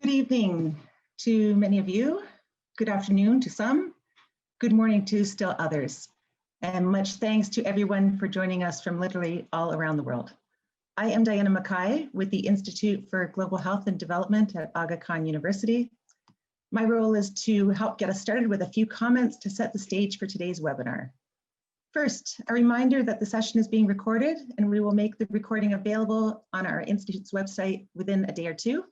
Good evening to many of you. Good afternoon to some. Good morning to still others. And much thanks to everyone for joining us from literally all around the world. I am Diana Mackay with the Institute for Global Health and Development at Aga Khan University. My role is to help get us started with a few comments to set the stage for today's webinar. First, a reminder that the session is being recorded and we will make the recording available on our Institute's website within a day or two.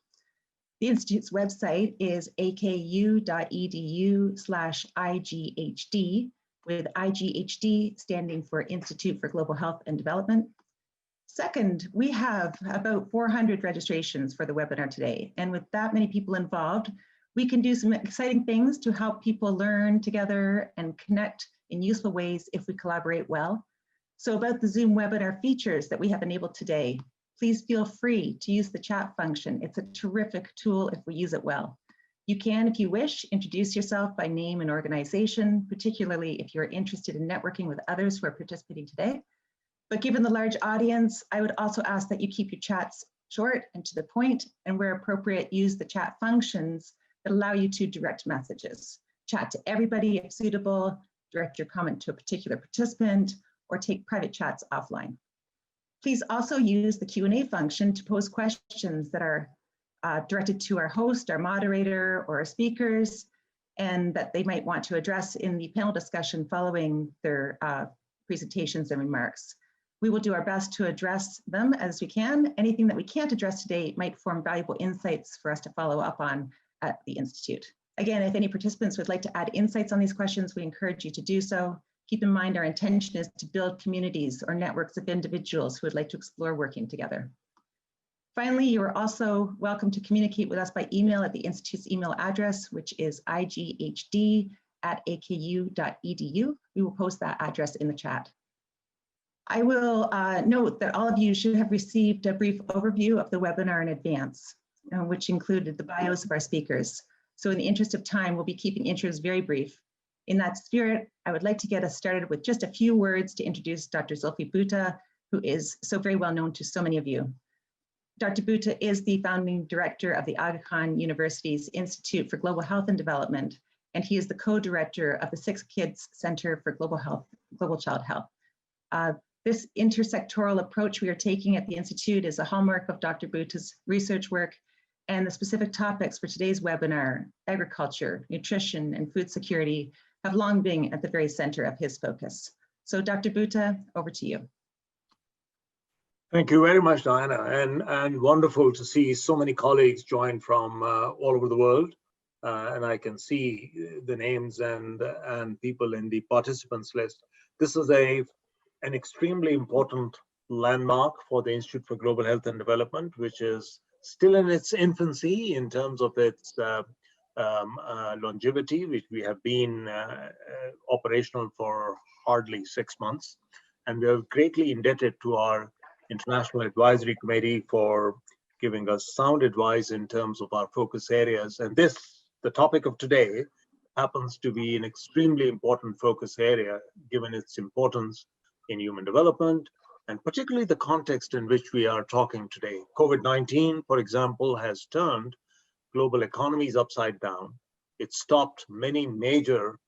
The Institute's website is aku.edu/IGHD, with IGHD standing for Institute for Global Health and Development. Second, we have about 400 registrations for the webinar today, and with that many people involved, we can do some exciting things to help people learn together and connect in useful ways if we collaborate well. So about the Zoom webinar features that we have enabled today, please feel free to use the chat function. It's a terrific tool if we use it well. You can, if you wish, introduce yourself by name and organization, particularly if you're interested in networking with others who are participating today. But given the large audience, I would also ask that you keep your chats short and to the point, and where appropriate, use the chat functions that allow you to direct messages. Chat to everybody if suitable, direct your comment to a particular participant, or take private chats offline. Please also use the Q&A function to pose questions that are directed to our host, our moderator, or our speakers, and that they might want to address in the panel discussion following their presentations and remarks. We will do our best to address them as we can. Anything that we can't address today might form valuable insights for us to follow up on at the Institute. Again, if any participants would like to add insights on these questions, we encourage you to do so. Keep in mind our intention is to build communities or networks of individuals who would like to explore working together. Finally, you are also welcome to communicate with us by email at the Institute's email address, which is ighd@aku.edu. We will post that address in the chat. I will note that all of you should have received a brief overview of the webinar in advance, which included the bios of our speakers. So in the interest of time, we'll be keeping intros very brief. In that spirit, I would like to get us started with just a few words to introduce Dr. Zulfi Bhutta, who is so very well known to so many of you. Dr. Bhutta is the founding director of the Aga Khan University's Institute for Global Health and Development, and he is the co-director of the Six Kids Center for Global Child Health. This intersectoral approach we are taking at the Institute is a hallmark of Dr. Bhutta's research work, and the specific topics for today's webinar, agriculture, nutrition, and food security, have long been at the very center of his focus. So Dr. Bhutta, over to you. Thank you very much, Diana, and wonderful to see so many colleagues join from all over the world. And I can see the names and people in the participants list. This is an extremely important landmark for the Institute for Global Health and Development, which is still in its infancy in terms of its longevity, which we have been operational for hardly 6 months. And we are greatly indebted to our International Advisory Committee for giving us sound advice in terms of our focus areas. And the topic of today, happens to be an extremely important focus area, given its importance in human development, and particularly the context in which we are talking today. COVID-19, for example, has turned global economies upside down. It stopped many major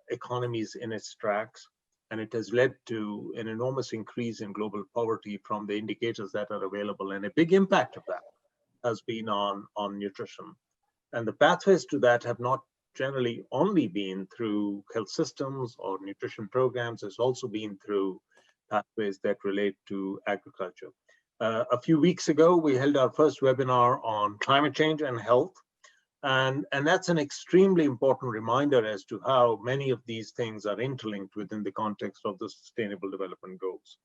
economies in its tracks, and it has led to an enormous increase in global poverty from the indicators that are available. And a big impact of that has been on nutrition. And the pathways to that have not generally only been through health systems or nutrition programs, it's also been through pathways that relate to agriculture. A few weeks ago, we held our first webinar on climate change and health. And that's an extremely important reminder as to how many of these things are interlinked within the context of the Sustainable Development Goals.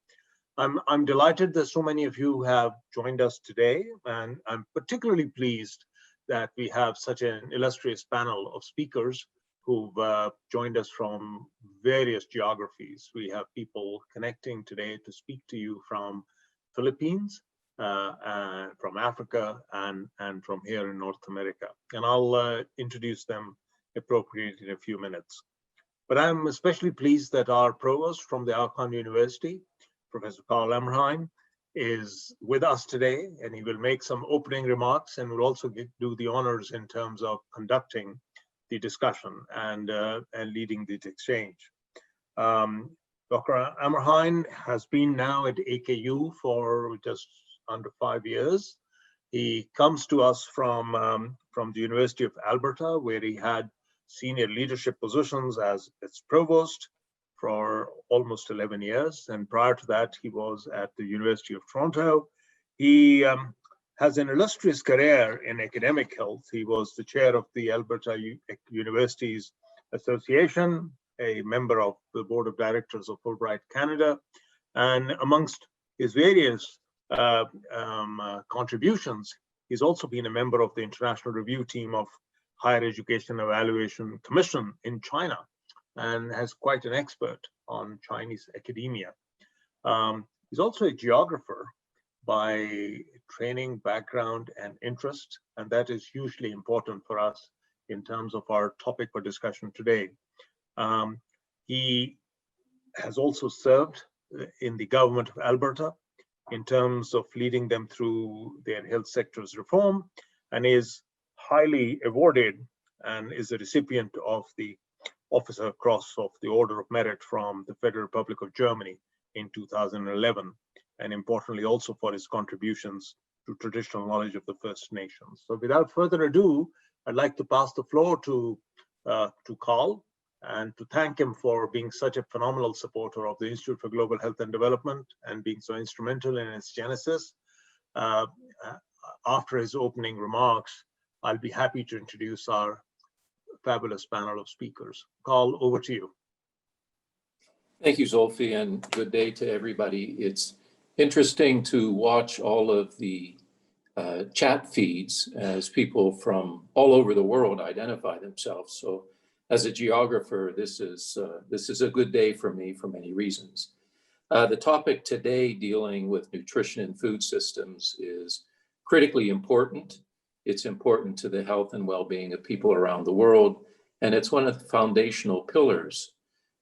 I'm delighted that so many of you have joined us today, and I'm particularly pleased that we have such an illustrious panel of speakers who've joined us from various geographies. We have people connecting today to speak to you from Philippines, from Africa, and from here in North America. And I'll introduce them appropriately in a few minutes. But I'm especially pleased that our provost from the Aga Khan University, Professor Carl Emmerheim, is with us today, and he will make some opening remarks and will also do the honors in terms of conducting the discussion and leading the exchange. Dr. Amerhein has been now at AKU for just under 5 years. He comes to us from the University of Alberta, where he had senior leadership positions as its provost for almost 11 years. And prior to that, he was at the University of Toronto. He has an illustrious career in academic health. He was the chair of the Alberta Universities Association, a member of the board of directors of Fulbright Canada, and amongst his various contributions, he's also been a member of the International Review Team of Higher Education Evaluation Commission in China, and has quite an expert on Chinese academia. He's also a geographer by training, background, and interest, and that is hugely important for us in terms of our topic for discussion today. He has also served in the government of Alberta in terms of leading them through their health sector's reform, and is highly awarded and is a recipient of the Officer Cross of the Order of Merit from the Federal Republic of Germany in 2011, and importantly also for his contributions to traditional knowledge of the First Nations. So without further ado, I'd like to pass the floor to Carl, and to thank him for being such a phenomenal supporter of the Institute for Global Health and Development and being so instrumental in its genesis. After his opening remarks, I'll be happy to introduce our fabulous panel of speakers. Carl, over to you. Thank you, Zolfi, and good day to everybody. It's interesting to watch all of the chat feeds as people from all over the world identify themselves. So as a geographer, this is a good day for me for many reasons. The topic today, dealing with nutrition and food systems, is critically important. It's important to the health and well-being of people around the world, and it's one of the foundational pillars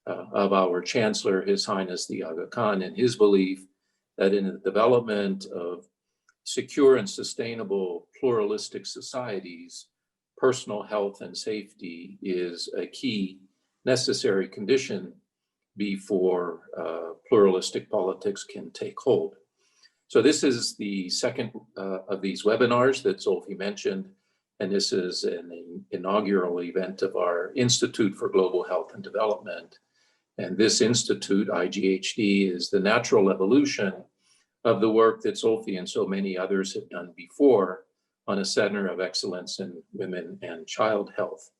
of our Chancellor, His Highness the Aga Khan, and his belief that in the development of secure and sustainable pluralistic societies, personal health and safety is a key necessary condition before pluralistic politics can take hold. So this is the second of these webinars that Zolfi mentioned, and this is an inaugural event of our Institute for Global Health and Development. And this institute, IGHD, is the natural evolution of the work that Zolfi and so many others have done before on a Center of Excellence in Women and Child Health.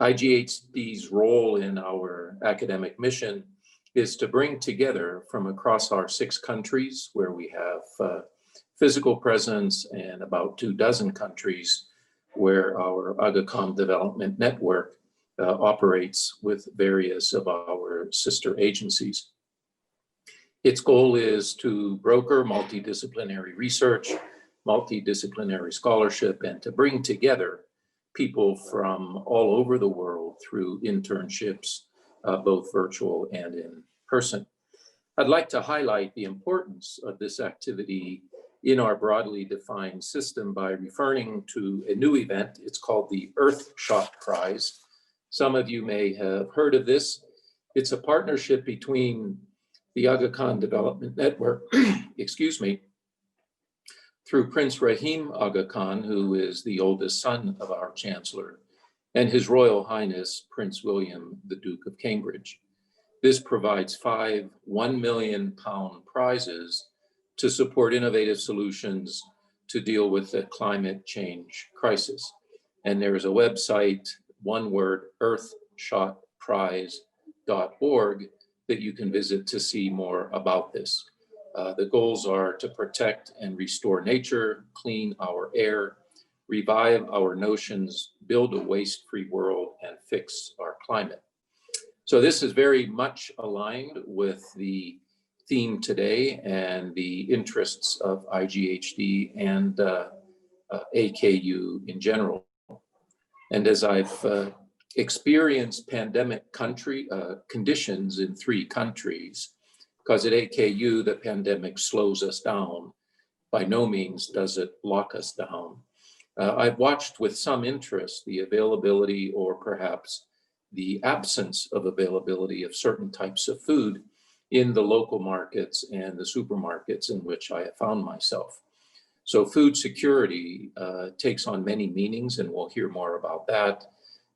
IGHD's role in our academic mission is to bring together from across our 6 countries, where we have physical presence, and about 24 countries where our Aga Khan Development Network operates with various of our sister agencies. Its goal is to broker multidisciplinary research, multidisciplinary scholarship, and to bring together people from all over the world through internships, both virtual and in person. I'd like to highlight the importance of this activity in our broadly defined system by referring to a new event. It's called the Earthshot Prize. Some of you may have heard of this. It's a partnership between the Aga Khan Development Network, excuse me, through Prince Rahim Aga Khan, who is the oldest son of our Chancellor, and His Royal Highness Prince William, the Duke of Cambridge. This provides 5 £1 million prizes to support innovative solutions to deal with the climate change crisis. And there is a website, one word, earthshotprize.org, that you can visit to see more about this. The goals are to protect and restore nature, clean our air, revive our notions, build a waste-free world, and fix our climate. So this is very much aligned with the theme today and the interests of IGHD and AKU in general. And as I've experienced pandemic conditions in 3 countries, because at AKU, the pandemic slows us down. By no means does it lock us down. I've watched with some interest the availability or perhaps the absence of availability of certain types of food in the local markets and the supermarkets in which I have found myself. So food security takes on many meanings, and we'll hear more about that.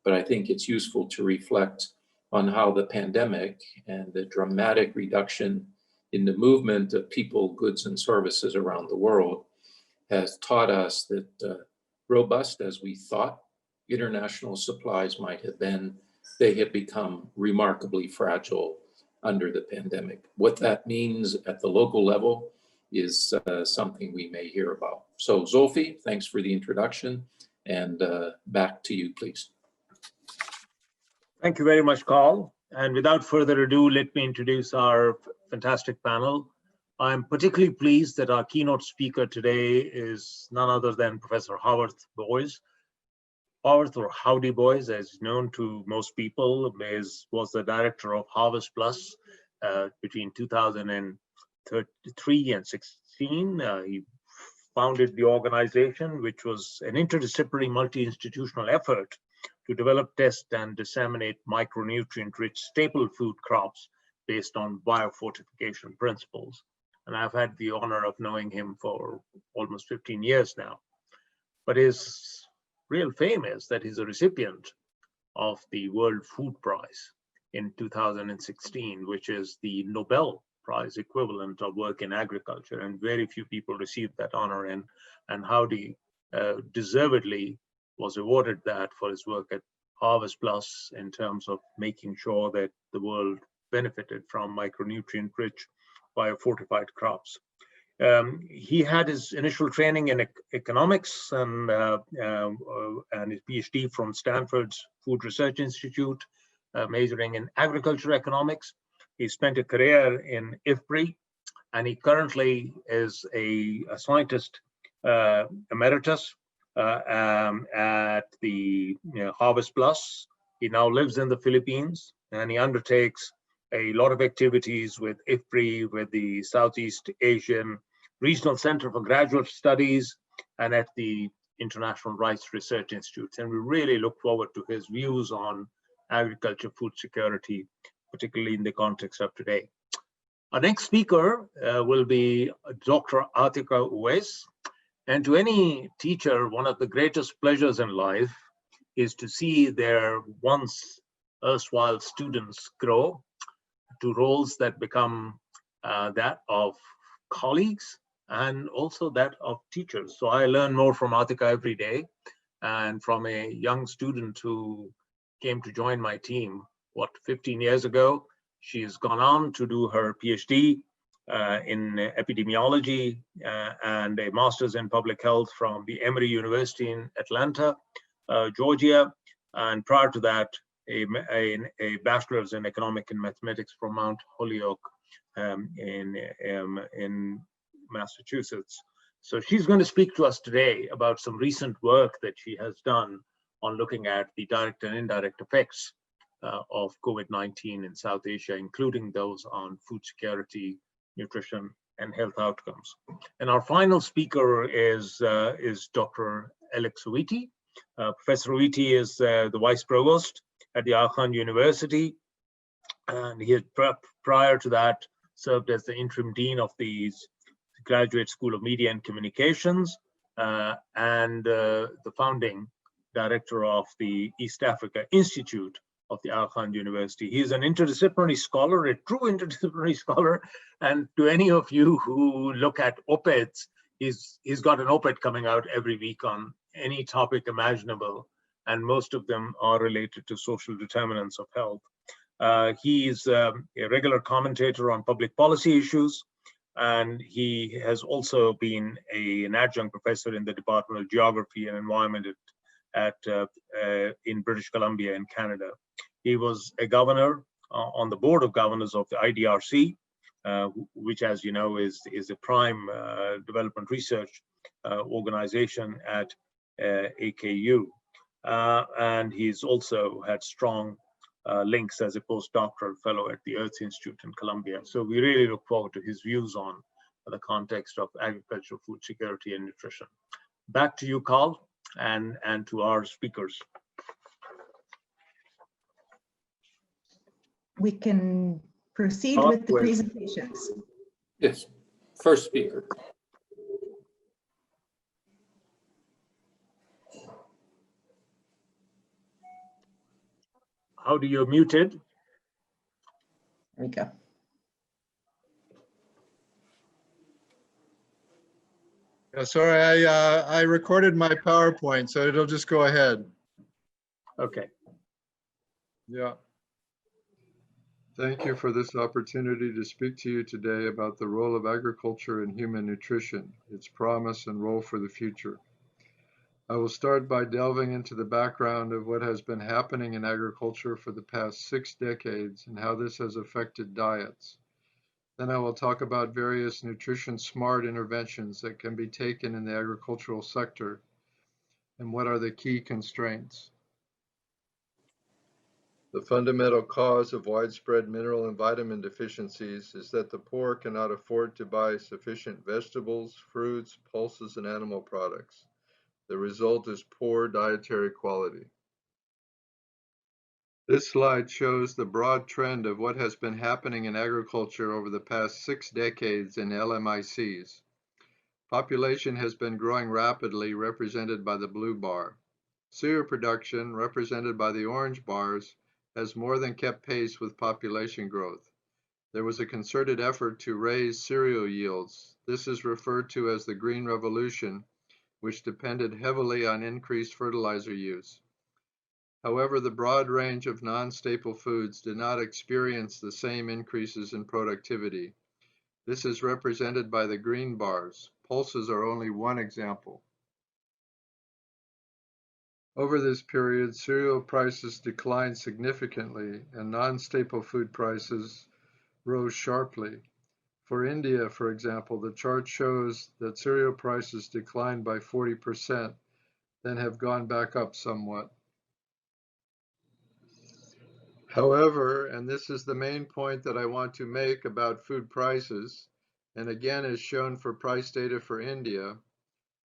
But I think it's useful to reflect on how the pandemic and the dramatic reduction in the movement of people, goods, and services around the world has taught us that robust as we thought international supplies might have been, they have become remarkably fragile under the pandemic. What that means at the local level is something we may hear about. So Zolfi, thanks for the introduction, and back to you, please. Thank you very much, Carl. And without further ado, let me introduce our fantastic panel. I'm particularly pleased that our keynote speaker today is none other than Professor Howard Boyes. Howard, or Howdy Boyes, as known to most people, was the director of Harvest Plus between 2003 and 16. He founded the organization, which was an interdisciplinary multi-institutional effort to develop, test, and disseminate micronutrient-rich staple food crops based on biofortification principles. And I've had the honor of knowing him for almost 15 years now. But his real fame is that he's a recipient of the World Food Prize in 2016, which is the Nobel Prize equivalent of work in agriculture. And very few people received that honor, and Howdy deservedly was awarded that for his work at Harvest Plus in terms of making sure that the world benefited from micronutrient-rich biofortified crops. He had his initial training in economics and his PhD from Stanford's Food Research Institute, majoring in agriculture economics. He spent a career in IFPRI, and he currently is a scientist emeritus at the Harvest Plus. He now lives in the Philippines, and he undertakes a lot of activities with IFPRI, with the Southeast Asian Regional Center for Graduate Studies, and at the International Rice Research Institute. And we really look forward to his views on agriculture, food security, particularly in the context of today. Our next speaker will be Dr. Atika Uwais. And to any teacher, one of the greatest pleasures in life is to see their once erstwhile students grow to roles that become that of colleagues and also that of teachers. So I learn more from Atika every day, and from a young student who came to join my team, 15 years ago. She's gone on to do her PhD in epidemiology and a master's in public health from the Emory University in Atlanta, Georgia. And prior to that, a bachelor's in economic and mathematics from Mount Holyoke in Massachusetts. So she's going to speak to us today about some recent work that she has done on looking at the direct and indirect effects of COVID-19 in South Asia, including those on food security, nutrition, and health outcomes. And our final speaker is Dr. Alex Wheaty. Professor Wheaty is the Vice Provost at the Aachen University, and he had prior to that served as the interim dean of the Graduate School of Media and Communications and the founding director of the East Africa Institute of the Aachen University. He is an interdisciplinary scholar, a true interdisciplinary scholar, and to any of you who look at op-eds, he's got an op-ed coming out every week on any topic imaginable, and most of them are related to social determinants of health. He is a regular commentator on public policy issues, and he has also been an adjunct professor in the Department of Geography and Environment in British Columbia in Canada. He was a governor on the board of governors of the IDRC, which, as you know, is a prime development research organization at AKU. And he's also had strong links as a postdoctoral fellow at the Earth Institute in Colombia. So we really look forward to his views on the context of agriculture, food security, and nutrition. Back to you, Carl, and to our speakers. We can proceed with the presentations. Yes, first speaker. How do you mute it? There we go. Yeah, sorry, I recorded my PowerPoint, so it'll just go ahead. Okay. Yeah. Thank you for this opportunity to speak to you today about the role of agriculture in human nutrition, its promise and role for the future. I will start by delving into the background of what has been happening in agriculture for the past 6 decades and how this has affected diets. Then I will talk about various nutrition-smart interventions that can be taken in the agricultural sector and what are the key constraints. The fundamental cause of widespread mineral and vitamin deficiencies is that the poor cannot afford to buy sufficient vegetables, fruits, pulses, and animal products. The result is poor dietary quality. This slide shows the broad trend of what has been happening in agriculture over the past 6 decades in LMICs. Population has been growing rapidly, represented by the blue bar. Cereal production, represented by the orange bars, has more than kept pace with population growth. There was a concerted effort to raise cereal yields. This is referred to as the Green Revolution, which depended heavily on increased fertilizer use. However, the broad range of non-staple foods did not experience the same increases in productivity. This is represented by the green bars. Pulses are only one example. Over this period, cereal prices declined significantly and non-staple food prices rose sharply. For India, for example, the chart shows that cereal prices declined by 40%, then have gone back up somewhat. However, and this is the main point that I want to make about food prices, and again is shown for price data for India,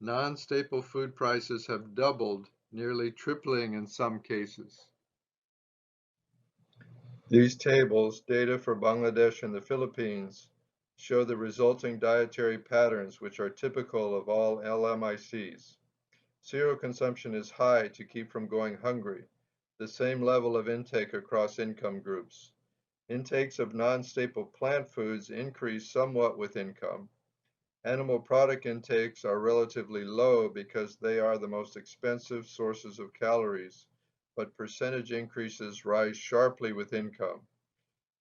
non-staple food prices have doubled, nearly tripling in some cases. These tables, data for Bangladesh and the Philippines, show the resulting dietary patterns which are typical of all LMICs. Cereal consumption is high to keep from going hungry, the same level of intake across income groups. Intakes of non-staple plant foods increase somewhat with income. Animal product intakes are relatively low because they are the most expensive sources of calories, but percentage increases rise sharply with income.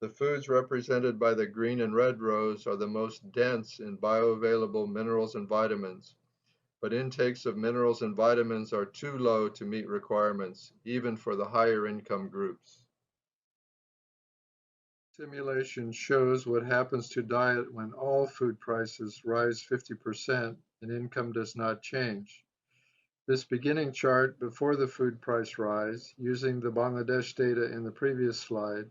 The foods represented by the green and red rows are the most dense in bioavailable minerals and vitamins, but intakes of minerals and vitamins are too low to meet requirements, even for the higher income groups. Simulation shows what happens to diet when all food prices rise 50% and income does not change. This beginning chart before the food price rise, using the Bangladesh data in the previous slide,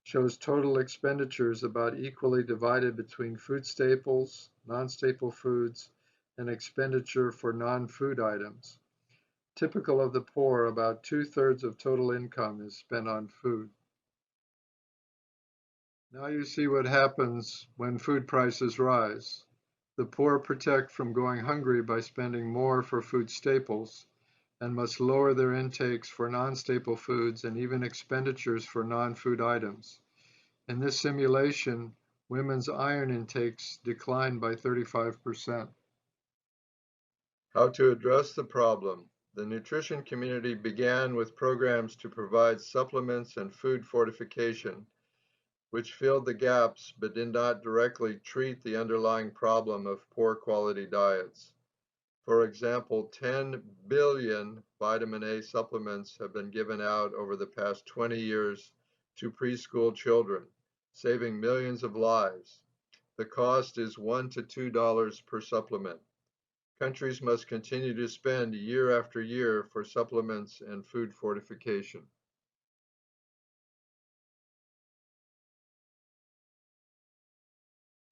shows total expenditures about equally divided between food staples, non-staple foods, and expenditure for non-food items. Typical of the poor, about 2/3 of total income is spent on food. Now you see what happens when food prices rise. The poor protect from going hungry by spending more for food staples and must lower their intakes for non-staple foods and even expenditures for non-food items. In this simulation, women's iron intakes declined by 35%. How to address the problem. The nutrition community began with programs to provide supplements and food fortification, which filled the gaps but did not directly treat the underlying problem of poor quality diets. For example, 10 billion vitamin A supplements have been given out over the past 20 years to preschool children, saving millions of lives. The cost is $1 to $2 per supplement. Countries must continue to spend year after year for supplements and food fortification.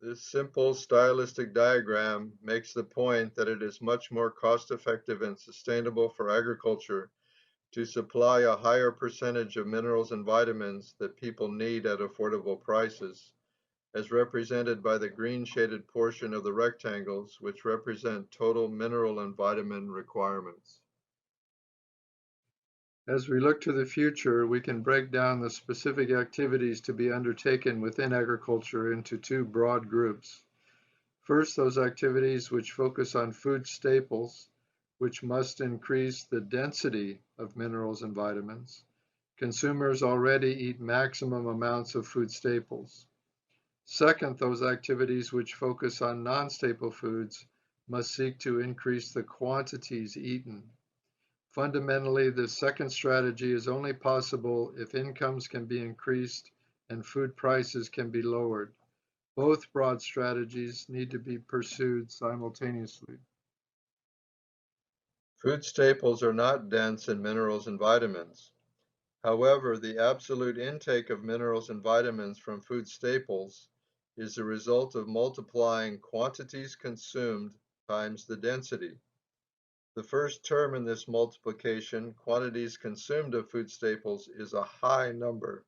This simple stylistic diagram makes the point that it is much more cost-effective and sustainable for agriculture to supply a higher percentage of minerals and vitamins that people need at affordable prices, as represented by the green shaded portion of the rectangles, which represent total mineral and vitamin requirements. As we look to the future, we can break down the specific activities to be undertaken within agriculture into two broad groups. First, those activities which focus on food staples, which must increase the density of minerals and vitamins. Consumers already eat maximum amounts of food staples. Second, those activities which focus on non-staple foods must seek to increase the quantities eaten. Fundamentally, this second strategy is only possible if incomes can be increased and food prices can be lowered. Both broad strategies need to be pursued simultaneously. Food staples are not dense in minerals and vitamins. However, the absolute intake of minerals and vitamins from food staples is the result of multiplying quantities consumed times the density. The first term in this multiplication, quantities consumed of food staples, is a high number.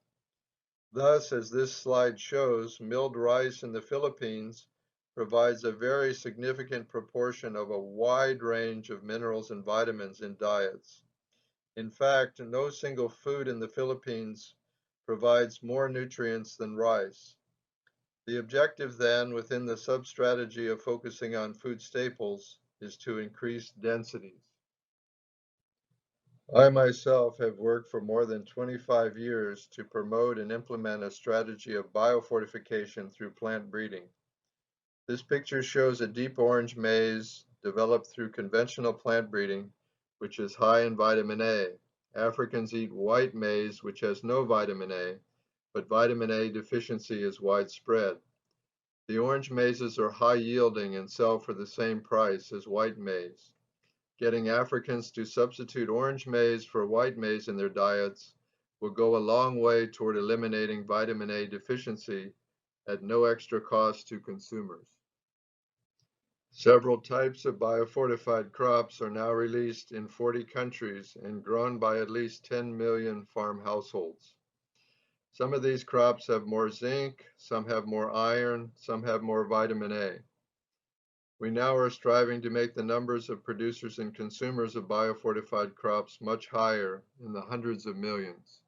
Thus, as this slide shows, milled rice in the Philippines provides a very significant proportion of a wide range of minerals and vitamins in diets. In fact, no single food in the Philippines provides more nutrients than rice. The objective then, within the sub-strategy of focusing on food staples, is to increase densities. I myself have worked for more than 25 years to promote and implement a strategy of biofortification through plant breeding. This picture shows a deep orange maize developed through conventional plant breeding, which is high in vitamin A. Africans eat white maize, which has no vitamin A, but vitamin A deficiency is widespread. The orange maises are high yielding and sell for the same price as white maize. Getting Africans to substitute orange maize for white maize in their diets will go a long way toward eliminating vitamin A deficiency at no extra cost to consumers. Several types of biofortified crops are now released in 40 countries and grown by at least 10 million farm households. Some of these crops have more zinc, some have more iron, some have more vitamin A. We now are striving to make the numbers of producers and consumers of biofortified crops much higher, in the hundreds of millions.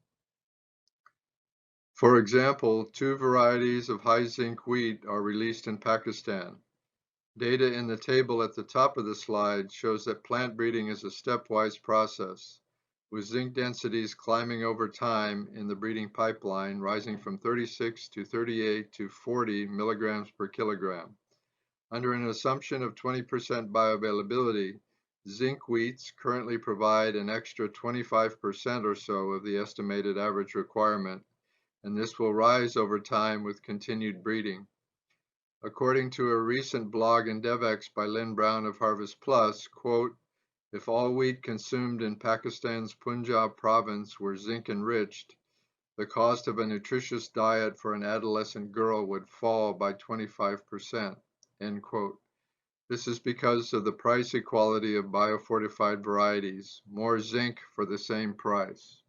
For example, 2 varieties of high zinc wheat are released in Pakistan. Data in the table at the top of the slide shows that plant breeding is a stepwise process, with zinc densities climbing over time in the breeding pipeline, rising from 36 to 38 to 40 milligrams per kilogram. Under an assumption of 20% bioavailability, zinc wheats currently provide an extra 25% or so of the estimated average requirement, and this will rise over time with continued breeding. According to a recent blog in DevX by Lynn Brown of Harvest Plus, quote, "If all wheat consumed in Pakistan's Punjab province were zinc enriched, the cost of a nutritious diet for an adolescent girl would fall by 25%. End quote. This is because of the price equality of biofortified varieties, more zinc for the same price.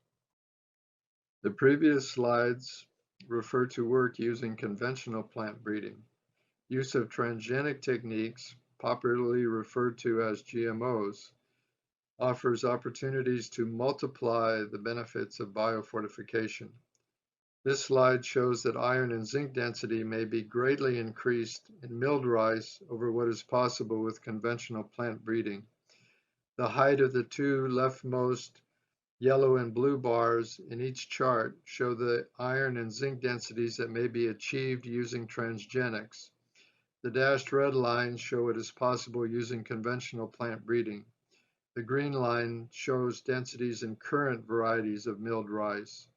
The previous slides refer to work using conventional plant breeding. Use of transgenic techniques, popularly referred to as GMOs, offers opportunities to multiply the benefits of biofortification. This slide shows that iron and zinc density may be greatly increased in milled rice over what is possible with conventional plant breeding. The height of the 2 leftmost yellow and blue bars in each chart show the iron and zinc densities that may be achieved using transgenics. The dashed red lines show it is possible using conventional plant breeding. The green line shows densities in current varieties of milled rice.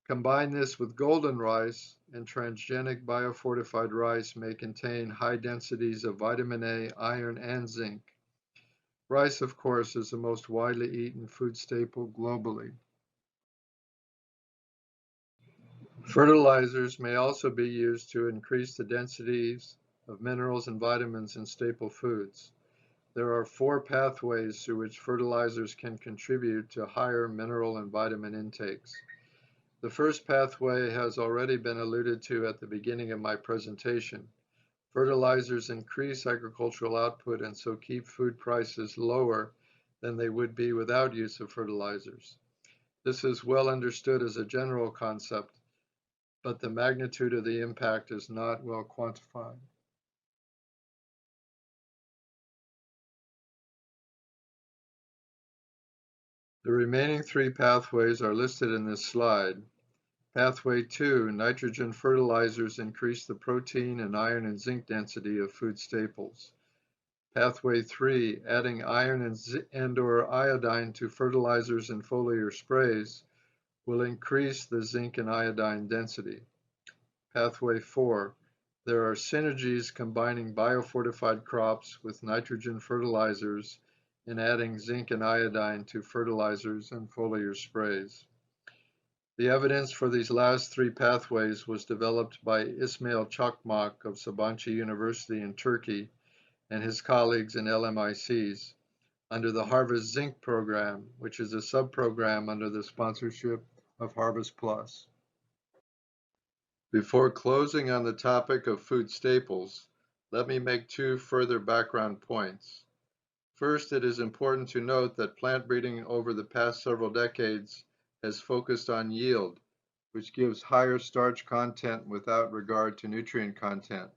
Combine this with golden rice, and transgenic biofortified rice may contain high densities of vitamin A, iron, and zinc. Rice, of course, is the most widely eaten food staple globally. Fertilizers may also be used to increase the densities of minerals and vitamins in staple foods. There are 4 pathways through which fertilizers can contribute to higher mineral and vitamin intakes. The first pathway has already been alluded to at the beginning of my presentation. Fertilizers increase agricultural output and so keep food prices lower than they would be without use of fertilizers. This is well understood as a general concept, but the magnitude of the impact is not well quantified. The remaining 3 pathways are listed in this slide. Pathway 2, nitrogen fertilizers increase the protein and iron and zinc density of food staples. Pathway 3, adding iron and/or iodine to fertilizers and foliar sprays will increase the zinc and iodine density. Pathway 4, there are synergies combining biofortified crops with nitrogen fertilizers and adding zinc and iodine to fertilizers and foliar sprays. The evidence for these last 3 pathways was developed by Ismail Çakmak of Sabancı University in Turkey and his colleagues in LMICs under the Harvest Zinc program, which is a sub-program under the sponsorship of Harvest Plus. Before closing on the topic of food staples, let me make 2 further background points. First, it is important to note that plant breeding over the past several decades has focused on yield, which gives higher starch content without regard to nutrient content.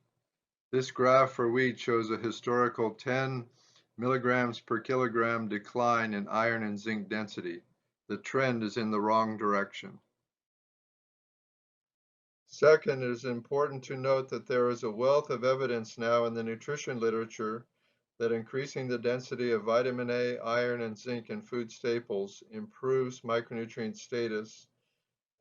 This graph for wheat shows a historical 10 milligrams per kilogram decline in iron and zinc density. The trend is in the wrong direction. Second, it is important to note that there is a wealth of evidence now in the nutrition literature that increasing the density of vitamin A, iron, and zinc in food staples improves micronutrient status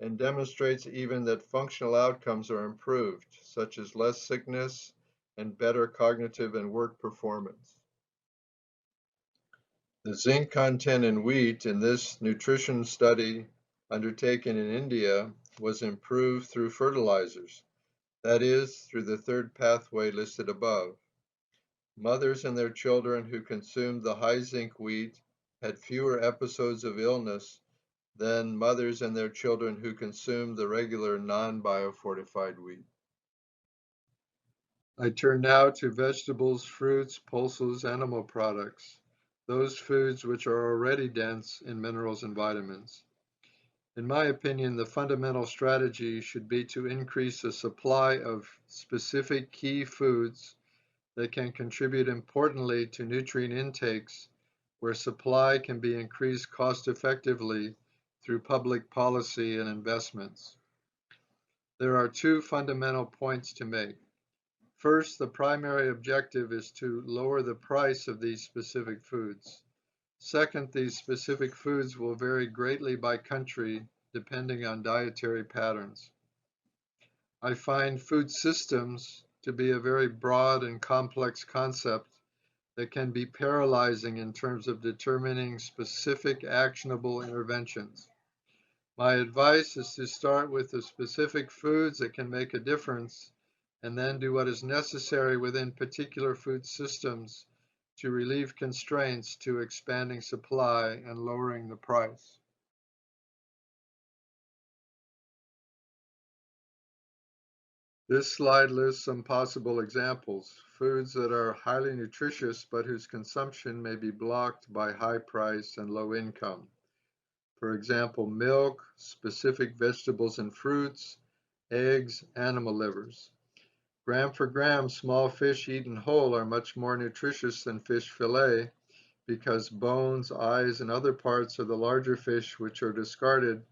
and demonstrates even that functional outcomes are improved, such as less sickness and better cognitive and work performance. The zinc content in wheat in this nutrition study undertaken in India was improved through fertilizers, that is, through the 3rd pathway listed above. Mothers and their children who consumed the high zinc wheat had fewer episodes of illness than mothers and their children who consumed the regular non-biofortified wheat. I turn now to vegetables, fruits, pulses, animal products, those foods which are already dense in minerals and vitamins. In my opinion, the fundamental strategy should be to increase the supply of specific key foods that can contribute importantly to nutrient intakes where supply can be increased cost effectively through public policy and investments. There are 2 fundamental points to make. First, the primary objective is to lower the price of these specific foods. Second, these specific foods will vary greatly by country depending on dietary patterns. I find food systems to be a very broad and complex concept that can be paralyzing in terms of determining specific actionable interventions. My advice is to start with the specific foods that can make a difference and then do what is necessary within particular food systems to relieve constraints to expanding supply and lowering the price. This slide lists some possible examples, foods that are highly nutritious but whose consumption may be blocked by high price and low income. For example, milk, specific vegetables and fruits, eggs, animal livers. Gram for gram, small fish eaten whole are much more nutritious than fish fillet because bones, eyes, and other parts of the larger fish which are discarded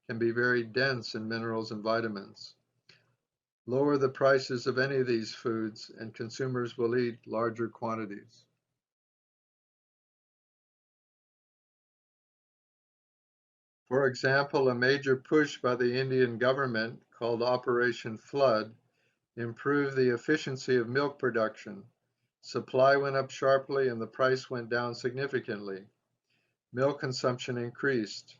can be very dense in minerals and vitamins. Lower the prices of any of these foods and consumers will eat larger quantities. For example, a major push by the Indian government called Operation Flood improved the efficiency of milk production. Supply went up sharply and the price went down significantly. Milk consumption increased.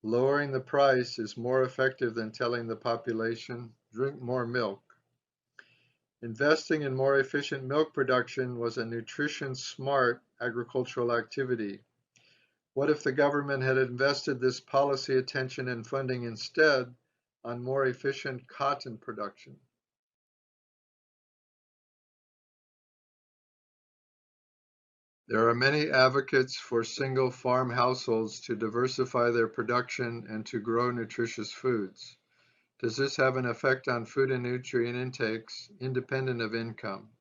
Lowering the price is more effective than telling the population, drink more milk. Investing in more efficient milk production was a nutrition-smart agricultural activity. What if the government had invested this policy attention and funding instead on more efficient cotton production? There are many advocates for single farm households to diversify their production and to grow nutritious foods. Does this have an effect on food and nutrient intakes independent of income?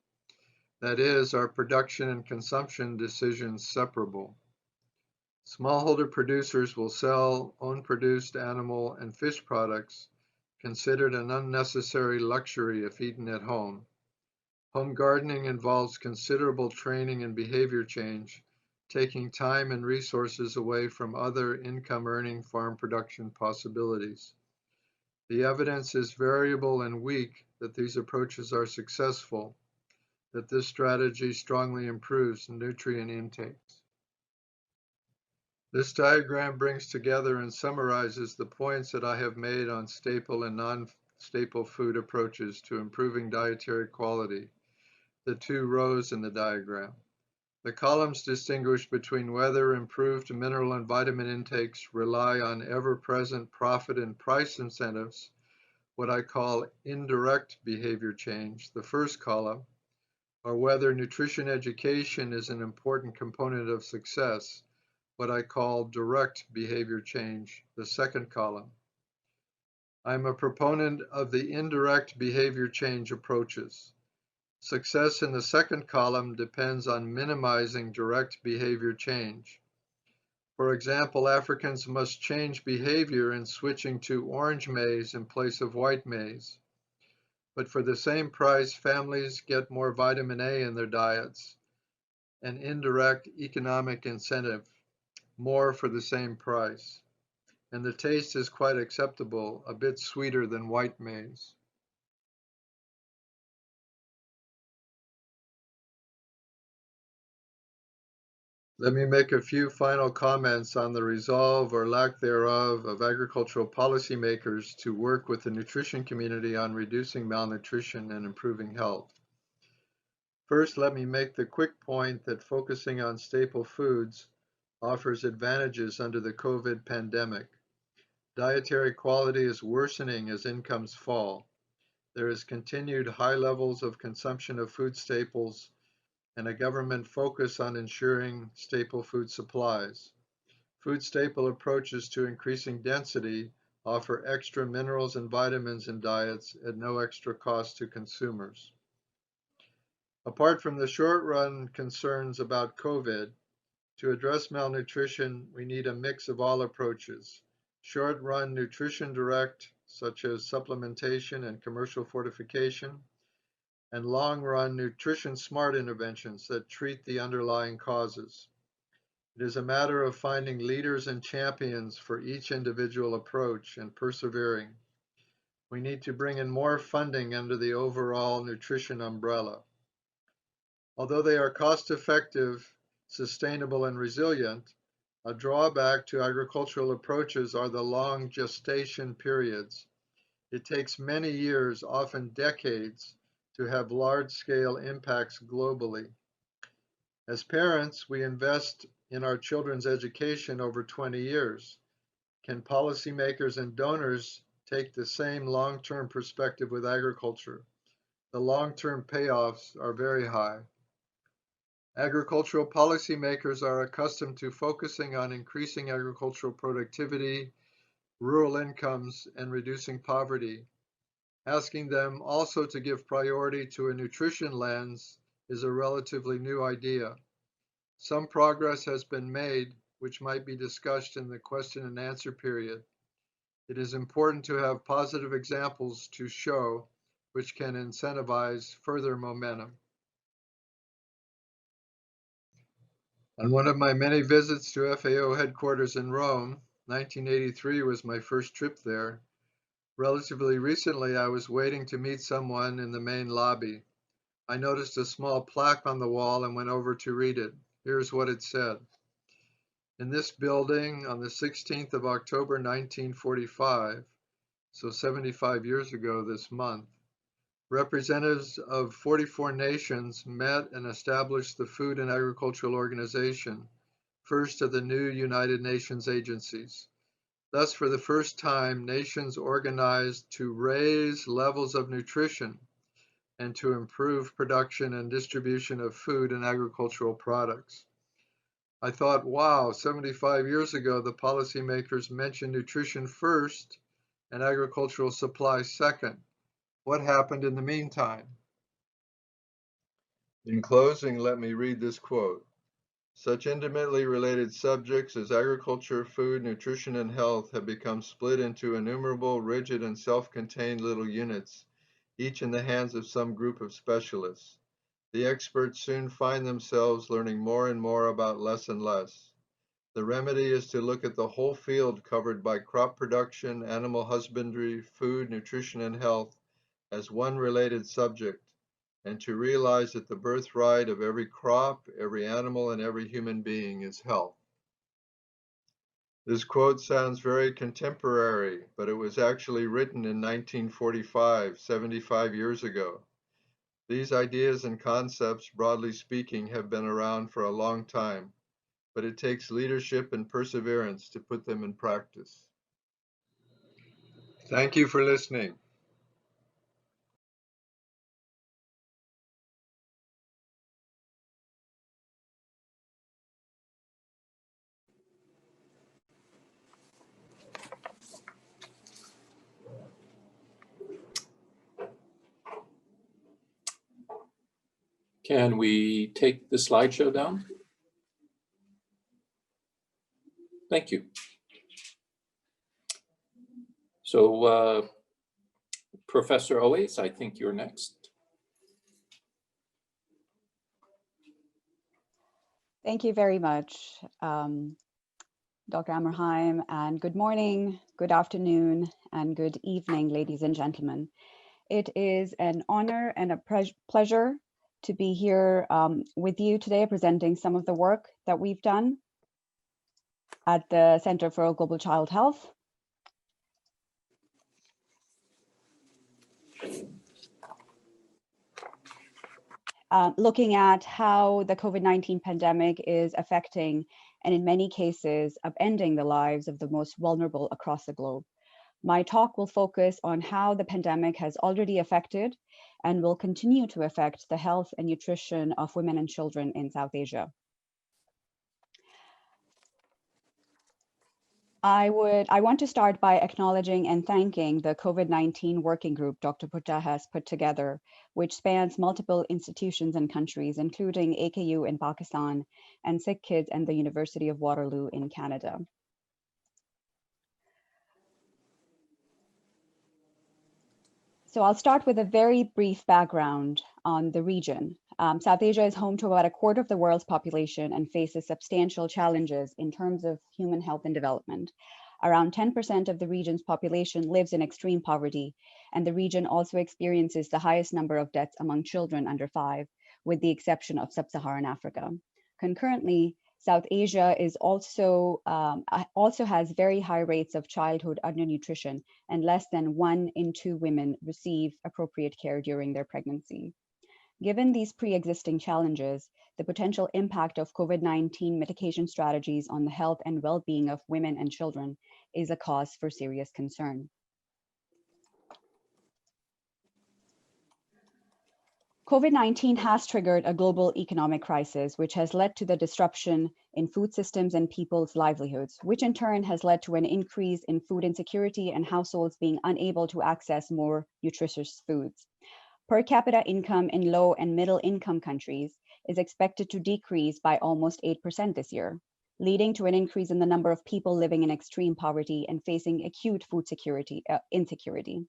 That is, are production and consumption decisions separable? Smallholder producers will sell own-produced animal and fish products considered an unnecessary luxury if eaten at home. Home gardening involves considerable training and behavior change, taking time and resources away from other income-earning farm production possibilities. The evidence is variable and weak that these approaches are successful, that this strategy strongly improves nutrient intakes. This diagram brings together and summarizes the points that I have made on staple and non-staple food approaches to improving dietary quality, the two rows in the diagram. The columns distinguish between whether improved mineral and vitamin intakes rely on ever-present profit and price incentives, what I call indirect behavior change, the first column, or whether nutrition education is an important component of success, what I call direct behavior change, the second column. I'm a proponent of the indirect behavior change approaches. Success in the second column depends on minimizing direct behavior change. For example, Africans must change behavior in switching to orange maize in place of white maize. But for the same price, families get more vitamin A in their diets, an indirect economic incentive, more for the same price. And the taste is quite acceptable, a bit sweeter than white maize. Let me make a few final comments on the resolve or lack thereof of agricultural policymakers to work with the nutrition community on reducing malnutrition and improving health. First, let me make the quick point that focusing on staple foods offers advantages under the COVID pandemic. Dietary quality is worsening as incomes fall. There is continued high levels of consumption of food staples and a government focus on ensuring staple food supplies. Food staple approaches to increasing density offer extra minerals and vitamins in diets at no extra cost to consumers. Apart from the short-run concerns about COVID, to address malnutrition, we need a mix of all approaches. Short-run nutrition direct, such as supplementation and commercial fortification, and long-run nutrition-smart interventions that treat the underlying causes. It is a matter of finding leaders and champions for each individual approach and persevering. We need to bring in more funding under the overall nutrition umbrella. Although they are cost-effective, sustainable, and resilient, a drawback to agricultural approaches are the long gestation periods. It takes many years, often decades, to have large-scale impacts globally. As parents, we invest in our children's education over 20 years. Can policymakers and donors take the same long-term perspective with agriculture? The long-term payoffs are very high. Agricultural policymakers are accustomed to focusing on increasing agricultural productivity, rural incomes, and reducing poverty. Asking them also to give priority to a nutrition lens is a relatively new idea. Some progress has been made, which might be discussed in the question and answer period. It is important to have positive examples to show, which can incentivize further momentum. On one of my many visits to FAO headquarters in Rome, 1983 was my first trip there. Relatively recently, I was waiting to meet someone in the main lobby. I noticed a small plaque on the wall and went over to read it. Here's what it said. In this building on the 16th of October, 1945, so 75 years ago this month, representatives of 44 nations met and established the Food and Agricultural Organization, first of the new United Nations agencies. Thus, for the first time, nations organized to raise levels of nutrition and to improve production and distribution of food and agricultural products. I thought, wow, 75 years ago, the policymakers mentioned nutrition first and agricultural supply second. What happened in the meantime? In closing, let me read this quote. Such intimately related subjects as agriculture, food, nutrition, and health have become split into innumerable, rigid, and self-contained little units, each in the hands of some group of specialists. The experts soon find themselves learning more and more about less and less. The remedy is to look at the whole field covered by crop production, animal husbandry, food, nutrition, and health as one related subject, and to realize that the birthright of every crop, every animal, and every human being is health. This quote sounds very contemporary, but it was actually written in 1945, 75 years ago. These ideas and concepts, broadly speaking, have been around for a long time, but it takes leadership and perseverance to put them in practice. Thank you for listening. Can we take the slideshow down? Thank you. So, Professor Oates, I think you're next. Thank you very much, Dr. Ammerheim, and good morning, good afternoon, and good evening, ladies and gentlemen. It is an honor and a pleasure to be here with you today, presenting some of the work that we've done at the Center for Global Child Health. Looking at how the COVID-19 pandemic is affecting, and in many cases, upending the lives of the most vulnerable across the globe. My talk will focus on how the pandemic has already affected and will continue to affect the health and nutrition of women and children in South Asia. I want to start by acknowledging and thanking the COVID-19 working group Dr. Putta has put together, which spans multiple institutions and countries, including AKU in Pakistan and Sikh Kids and the University of Waterloo in Canada. So I'll start with a very brief background on the region. South Asia is home to about a quarter of the world's population and faces substantial challenges in terms of human health and development. Around 10% of the region's population lives in extreme poverty, and the region also experiences the highest number of deaths among children under 5, with the exception of sub-Saharan Africa. Concurrently, South Asia is also has very high rates of childhood undernutrition, and less than 1 in 2 women receive appropriate care during their pregnancy. Given these pre-existing challenges, the potential impact of COVID-19 mitigation strategies on the health and well-being of women and children is a cause for serious concern. COVID-19 has triggered a global economic crisis, which has led to the disruption in food systems and people's livelihoods, which in turn has led to an increase in food insecurity and households being unable to access more nutritious foods. Per capita income in low and middle income countries is expected to decrease by almost 8% this year, leading to an increase in the number of people living in extreme poverty and facing acute food insecurity.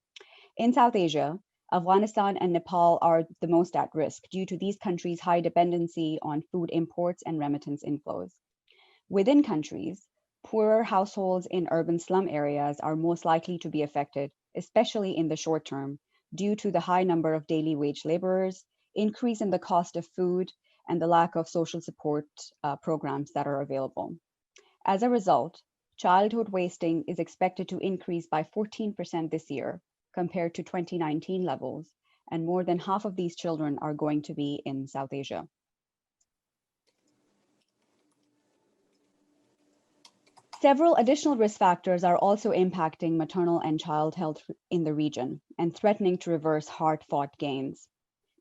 In South Asia, Afghanistan and Nepal are the most at risk due to these countries' high dependency on food imports and remittance inflows. Within countries, poorer households in urban slum areas are most likely to be affected, especially in the short term, due to the high number of daily wage laborers, increase in the cost of food, and the lack of social support programs that are available. As a result, childhood wasting is expected to increase by 14% this year compared to 2019 levels, and more than half of these children are going to be in South Asia. Several additional risk factors are also impacting maternal and child health in the region and threatening to reverse hard-fought gains.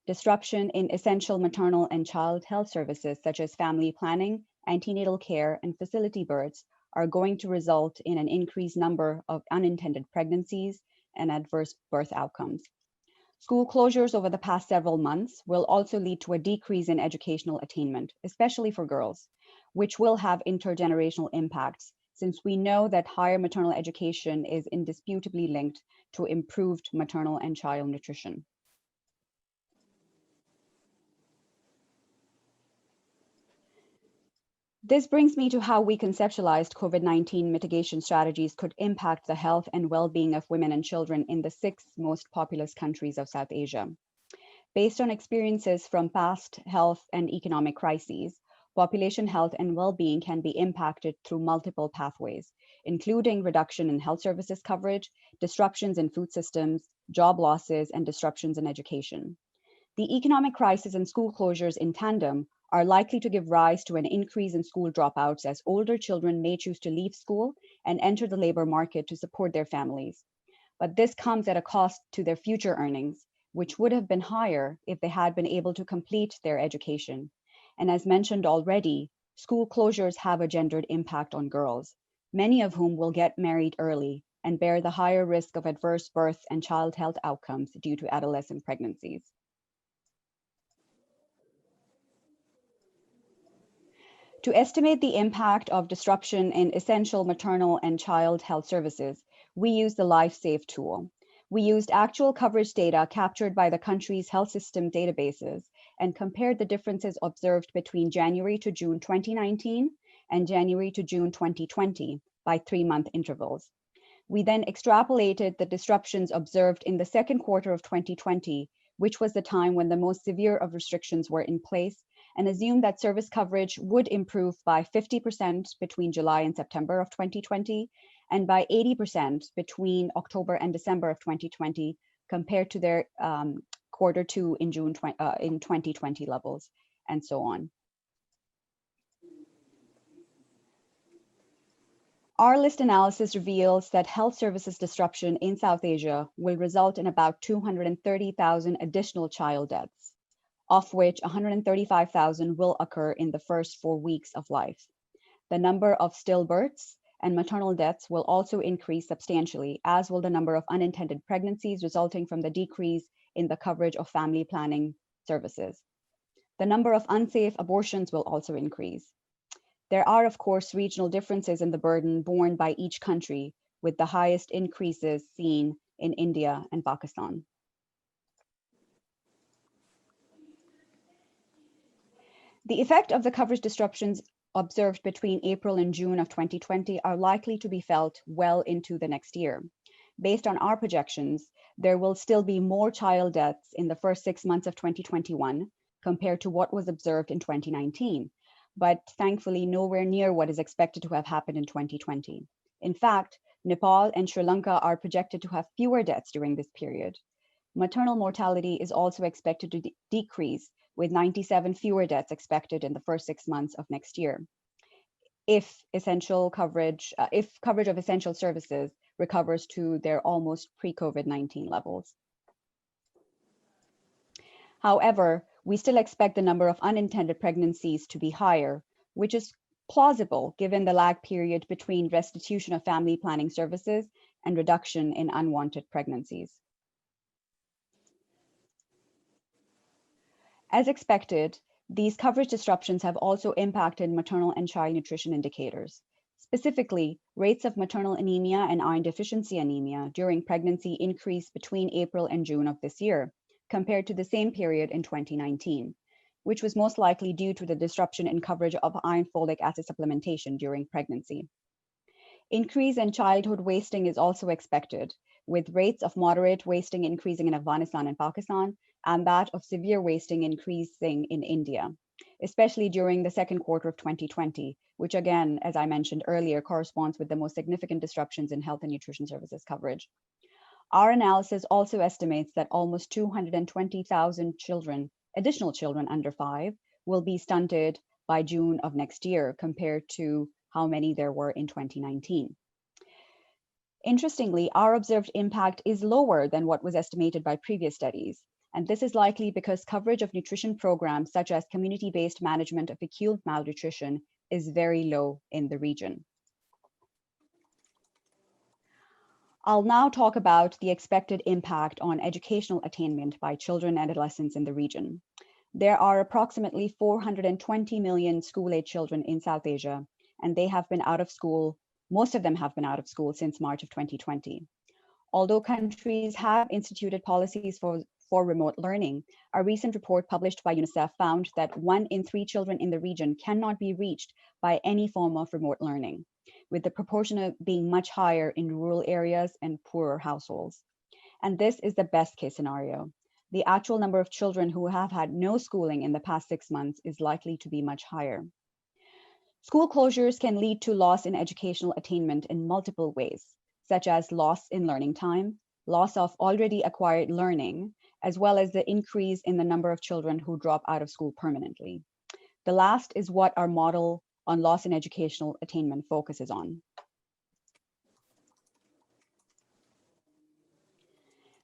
Disruption in essential maternal and child health services such as family planning, antenatal care, and facility births are going to result in an increased number of unintended pregnancies and adverse birth outcomes. School closures over the past several months will also lead to a decrease in educational attainment, especially for girls, which will have intergenerational impacts, since we know that higher maternal education is indisputably linked to improved maternal and child nutrition. This brings me to how we conceptualized COVID-19 mitigation strategies could impact the health and well-being of women and children in the 6 most populous countries of South Asia. Based on experiences from past health and economic crises, population health and well-being can be impacted through multiple pathways, including reduction in health services coverage, disruptions in food systems, job losses, and disruptions in education. The economic crisis and school closures in tandem are likely to give rise to an increase in school dropouts as older children may choose to leave school and enter the labor market to support their families. But this comes at a cost to their future earnings, which would have been higher if they had been able to complete their education. And as mentioned already, school closures have a gendered impact on girls, many of whom will get married early and bear the higher risk of adverse birth and child health outcomes due to adolescent pregnancies. To estimate the impact of disruption in essential maternal and child health services, we used the LifeSafe tool. We used actual coverage data captured by the country's health system databases and compared the differences observed between January to June 2019 and January to June 2020 by 3-month intervals. We then extrapolated the disruptions observed in the second quarter of 2020, which was the time when the most severe of restrictions were in place, and assumed that service coverage would improve by 50% between July and September of 2020, and by 80% between October and December of 2020, compared to their quarter 2 in June in 2020 levels, and so on. Our list analysis reveals that health services disruption in South Asia will result in about 230,000 additional child deaths, of which 135,000 will occur in the first 4 weeks of life. The number of stillbirths and maternal deaths will also increase substantially, as will the number of unintended pregnancies resulting from the decrease in the coverage of family planning services. The number of unsafe abortions will also increase. There are, of course, regional differences in the burden borne by each country, with the highest increases seen in India and Pakistan. The effect of the coverage disruptions observed between April and June of 2020 are likely to be felt well into the next year. Based on our projections, there will still be more child deaths in the first 6 months of 2021 compared to what was observed in 2019, but thankfully nowhere near what is expected to have happened in 2020. In fact, Nepal and Sri Lanka are projected to have fewer deaths during this period. Maternal mortality is also expected to decrease, with 97 fewer deaths expected in the first 6 months of next year, if coverage of essential services recovers to their almost pre-COVID-19 levels. However, we still expect the number of unintended pregnancies to be higher, which is plausible given the lag period between restitution of family planning services and reduction in unwanted pregnancies. As expected, these coverage disruptions have also impacted maternal and child nutrition indicators. Specifically, rates of maternal anemia and iron deficiency anemia during pregnancy increased between April and June of this year, compared to the same period in 2019, which was most likely due to the disruption in coverage of iron folic acid supplementation during pregnancy. Increase in childhood wasting is also expected, with rates of moderate wasting increasing in Afghanistan and Pakistan, and that of severe wasting increasing in India. especially during the second quarter of 2020, which again, as I mentioned earlier, corresponds with the most significant disruptions in health and nutrition services coverage. Our analysis also estimates that almost 220,000 children, additional children under 5, will be stunted by June of next year compared to how many there were in 2019. Interestingly, our observed impact is lower than what was estimated by previous studies. And this is likely because coverage of nutrition programs such as community-based management of acute malnutrition is very low in the region. I'll now talk about the expected impact on educational attainment by children and adolescents in the region. There are approximately 420 million school-age children in South Asia, and they have been out of school, most of them have been out of school since March of 2020. Although countries have instituted policies for remote learning, a recent report published by UNICEF found that 1 in 3 children in the region cannot be reached by any form of remote learning, with the proportion of being much higher in rural areas and poorer households. And this is the best case scenario. The actual number of children who have had no schooling in the past 6 months is likely to be much higher. School closures can lead to loss in educational attainment in multiple ways, such as loss in learning time, loss of already acquired learning, as well as the increase in the number of children who drop out of school permanently. The last is what our model on loss in educational attainment focuses on.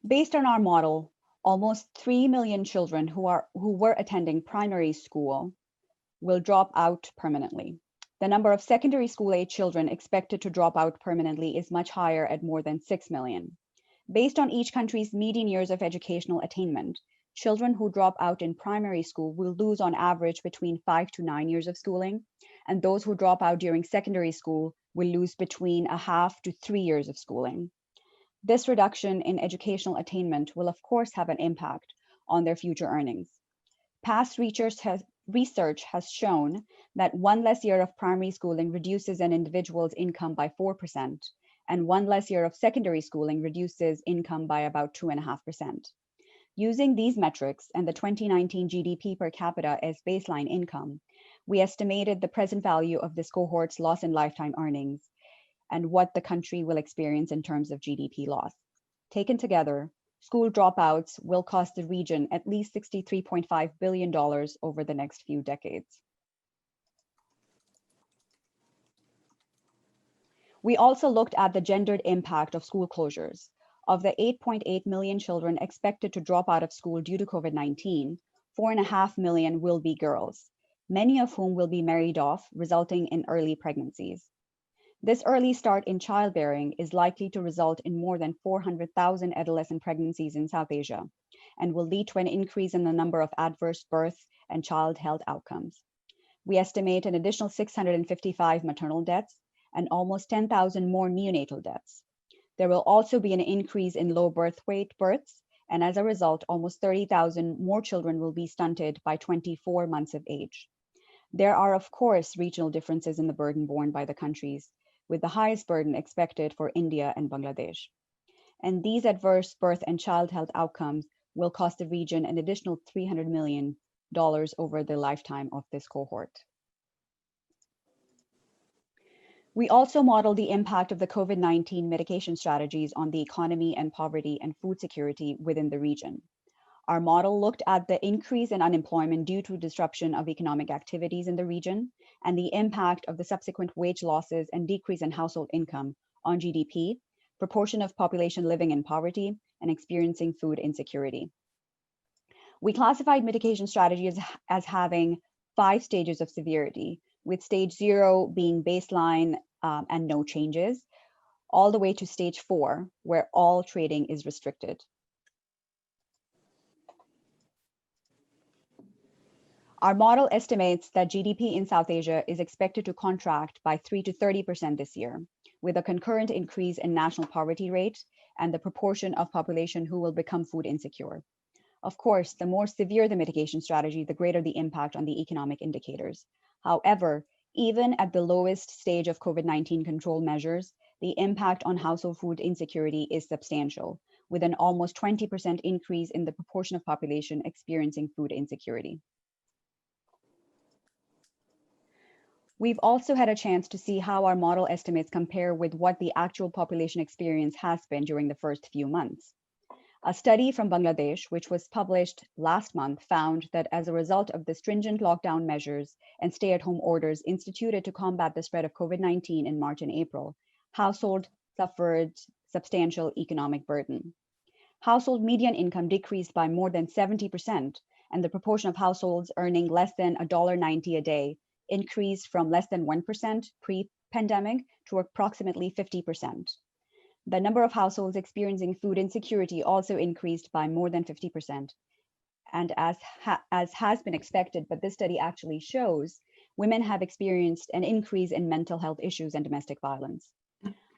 Based on our model, almost 3 million children who were attending primary school will drop out permanently. The number of secondary school-age children expected to drop out permanently is much higher at more than 6 million. Based on each country's median years of educational attainment, children who drop out in primary school will lose on average between 5 to 9 years of schooling, and those who drop out during secondary school will lose between 1/2 to 3 years of schooling. This reduction in educational attainment will of course have an impact on their future earnings. Past research has shown that 1 less year of primary schooling reduces an individual's income by 4%, and 1 less year of secondary schooling reduces income by about 2.5%. Using these metrics and the 2019 GDP per capita as baseline income, we estimated the present value of this cohort's loss in lifetime earnings and what the country will experience in terms of GDP loss. Taken together, school dropouts will cost the region at least $63.5 billion over the next few decades. We also looked at the gendered impact of school closures. Of the 8.8 million children expected to drop out of school due to COVID-19, 4.5 million will be girls, many of whom will be married off, resulting in early pregnancies. This early start in childbearing is likely to result in more than 400,000 adolescent pregnancies in South Asia and will lead to an increase in the number of adverse birth and child health outcomes. We estimate an additional 655 maternal deaths and almost 10,000 more neonatal deaths. There will also be an increase in low birth weight births, and as a result, almost 30,000 more children will be stunted by 24 months of age. There are, of course, regional differences in the burden borne by the countries, with the highest burden expected for India and Bangladesh. And these adverse birth and child health outcomes will cost the region an additional $300 million over the lifetime of this cohort. We also modeled the impact of the COVID-19 mitigation strategies on the economy and poverty and food security within the region. Our model looked at the increase in unemployment due to disruption of economic activities in the region and the impact of the subsequent wage losses and decrease in household income on GDP, proportion of population living in poverty, and experiencing food insecurity. We classified mitigation strategies as having 5 stages of severity, with stage 0 being baseline and no changes, all the way to stage 4, where all trading is restricted. Our model estimates that GDP in South Asia is expected to contract by 3 to 30% this year, with a concurrent increase in national poverty rate and the proportion of population who will become food insecure. Of course, the more severe the mitigation strategy, the greater the impact on the economic indicators. However, even at the lowest stage of COVID-19 control measures, the impact on household food insecurity is substantial, with an almost 20% increase in the proportion of population experiencing food insecurity. We've also had a chance to see how our model estimates compare with what the actual population experience has been during the first few months. A study from Bangladesh, which was published last month, found that as a result of the stringent lockdown measures and stay-at-home orders instituted to combat the spread of COVID-19 in March and April, households suffered substantial economic burden. Household median income decreased by more than 70%, and the proportion of households earning less than $1.90 a day increased from less than 1% pre-pandemic to approximately 50%. The number of households experiencing food insecurity also increased by more than 50%. And as has been expected, but this study actually shows, women have experienced an increase in mental health issues and domestic violence.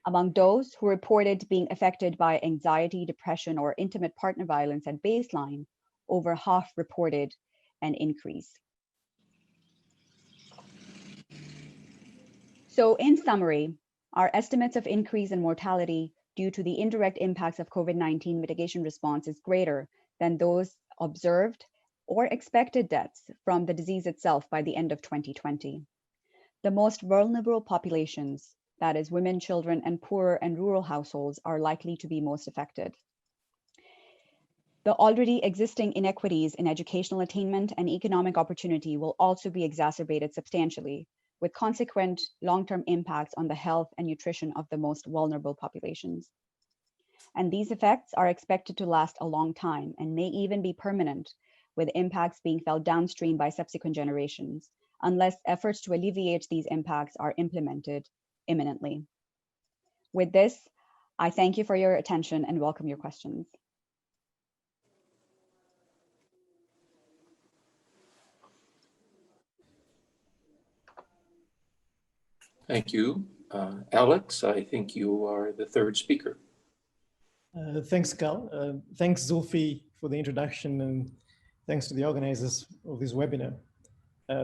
Among those who reported being affected by anxiety, depression, or intimate partner violence at baseline, over half reported an increase. So in summary, our estimates of increase in mortality due to the indirect impacts of COVID-19 mitigation response is greater than those observed or expected deaths from the disease itself by the end of 2020. The most vulnerable populations, that is women, children, and poorer and rural households, are likely to be most affected. The already existing inequities in educational attainment and economic opportunity will also be exacerbated substantially, with consequent long-term impacts on the health and nutrition of the most vulnerable populations. And these effects are expected to last a long time and may even be permanent, with impacts being felt downstream by subsequent generations, unless efforts to alleviate these impacts are implemented imminently. With this, I thank you for your attention and welcome your questions. Thank you. Alex, I think you are the third speaker. Thanks, Cal. Thanks, Zulfi, for the introduction, and thanks to the organizers of this webinar.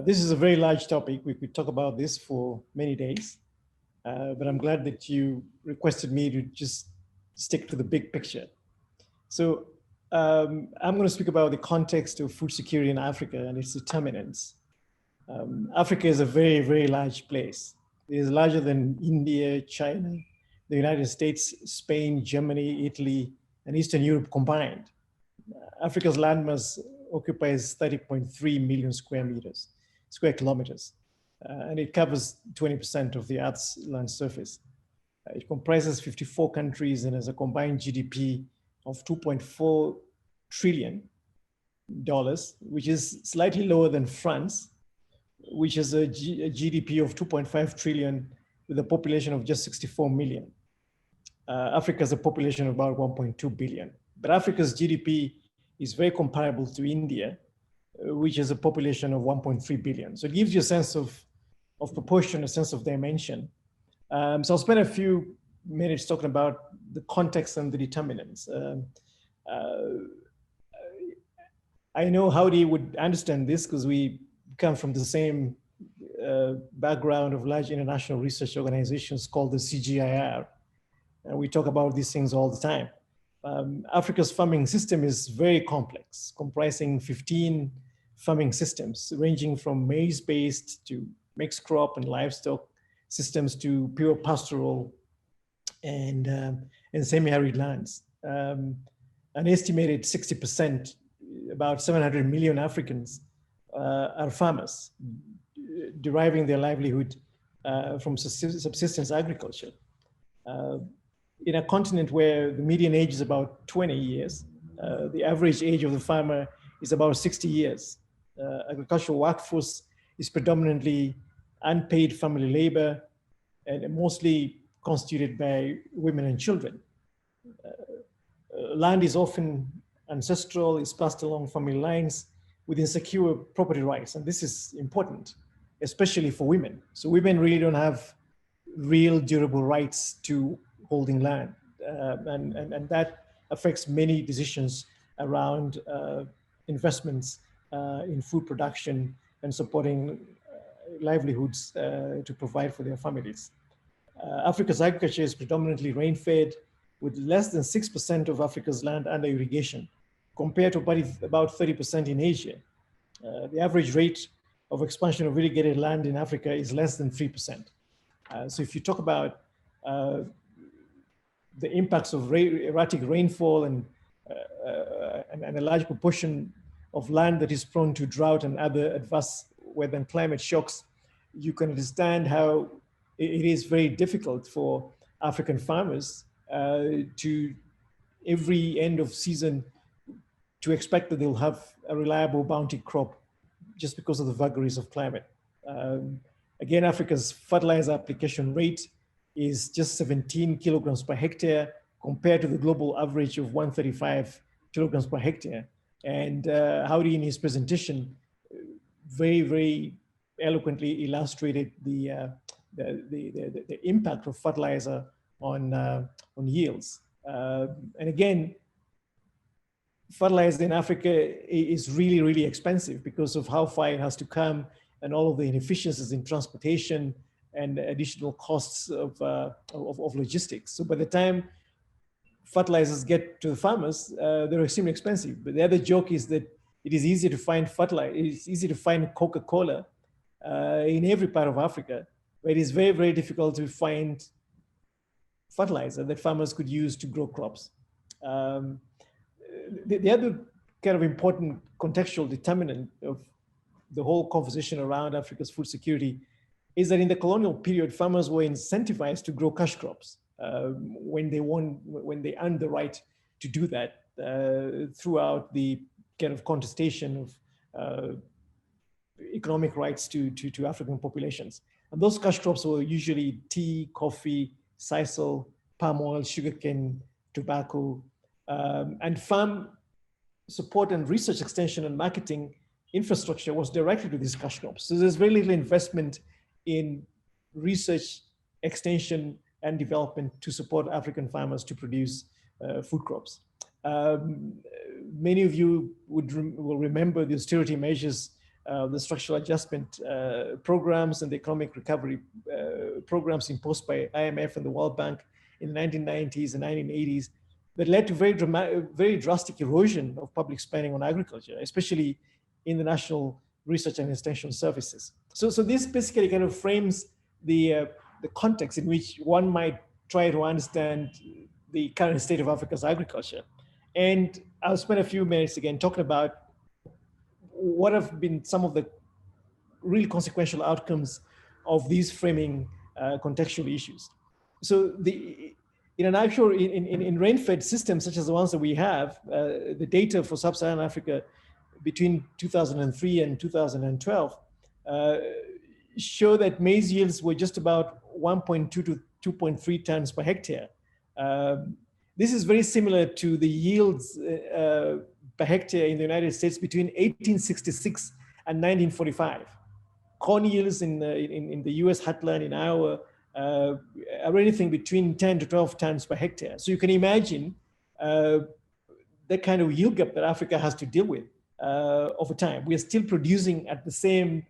This is a very large topic. We could talk about this for many days, but I'm glad that you requested me to just stick to the big picture. So I'm going to speak about the context of food security in Africa and its determinants. Africa is a very, very large place. It is larger than India, China, the United States, Spain, Germany, Italy, and Eastern Europe combined. Africa's landmass occupies 30.3 million square kilometers, and it covers 20% of the Earth's land surface. It comprises 54 countries and has a combined GDP of $2.4 trillion, which is slightly lower than France, which has a GDP of 2.5 trillion with a population of just 64 million. Africa has a population of about 1.2 billion. But Africa's GDP is very comparable to India, which has a population of 1.3 billion. So it gives you a sense of proportion, a sense of dimension. So I'll spend a few minutes talking about the context and the determinants. I know Howdy would understand this because we come from the same background of large international research organizations called the CGIAR. And we talk about these things all the time. Africa's farming system is very complex, comprising 15 farming systems, ranging from maize-based to mixed crop and livestock systems to pure pastoral and semi-arid lands. An estimated 60%, about 700 million Africans are farmers, deriving their livelihood from subsistence agriculture. In a continent where the median age is about 20 years, the average age of the farmer is about 60 years. Agricultural workforce is predominantly unpaid family labor and mostly constituted by women and children. Land is often ancestral, is passed along family lines with insecure property rights. And this is important, especially for women. So women really don't have real durable rights to holding land. And that affects many decisions around investments in food production and supporting livelihoods to provide for their families. Africa's agriculture is predominantly rain-fed, with less than 6% of Africa's land under irrigation, compared to about 30% in Asia. The average rate of expansion of irrigated land in Africa is less than 3%. So if you talk about the impacts of erratic rainfall and a large proportion of land that is prone to drought and other adverse weather and climate shocks, you can understand how it is very difficult for African farmers to every end of season to expect that they'll have a reliable bounty crop just because of the vagaries of climate. Again, Africa's fertilizer application rate is just 17 kilograms per hectare compared to the global average of 135 kilograms per hectare. And Howdy in his presentation very, very eloquently illustrated the impact of fertilizer on yields. And again, fertilizer in Africa is really, really expensive because of how far it has to come and all of the inefficiencies in transportation and additional costs of logistics. So by the time fertilizers get to the farmers, they're extremely expensive. But the other joke is that it is easy to find fertilizer. It's easy to find Coca-Cola in every part of Africa, but it is very, very difficult to find fertilizer that farmers could use to grow crops. The other kind of important contextual determinant of the whole conversation around Africa's food security is that in the colonial period, farmers were incentivized to grow cash crops when they earned the right to do that throughout the kind of contestation of economic rights to African populations. And those cash crops were usually tea, coffee, sisal, palm oil, sugarcane, tobacco, and farm support and research extension and marketing infrastructure was directed to these cash crops. So there's very little investment in research, extension, and development to support African farmers to produce food crops. Many of you will remember the austerity measures, the structural adjustment programs and the economic recovery programs imposed by IMF and the World Bank in the 1990s and 1980s that led to very drastic erosion of public spending on agriculture, especially in the national research and extension services. So this basically kind of frames the context in which one might try to understand the current state of Africa's agriculture. And I'll spend a few minutes again talking about what have been some of the really consequential outcomes of these framing contextual issues. So in rain-fed systems such as the ones that we have, the data for sub-Saharan Africa between 2003 and 2012 show that maize yields were just about 1.2 to 2.3 tons per hectare. This is very similar to the yields per hectare in the United States between 1866 and 1945. Corn yields in the US heartland in Iowa are anything between 10 to 12 tons per hectare. So you can imagine the kind of yield gap that Africa has to deal with over time. We are still producing at the same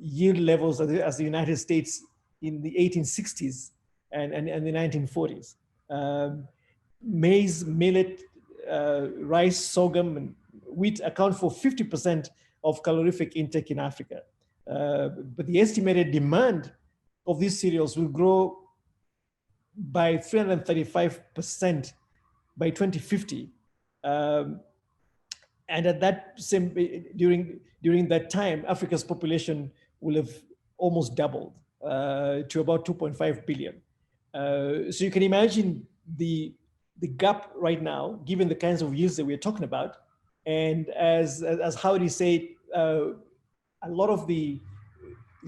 yield levels as the United States in the 1860s and the 1940s. Maize, millet, rice, sorghum, and wheat account for 50% of calorific intake in Africa. But the estimated demand of these cereals will grow by 335% by 2050. And at that same, during that time, Africa's population will have almost doubled to about 2.5 billion. So you can imagine the gap right now, given the kinds of yields that we're talking about. And as Howdy said, a lot of the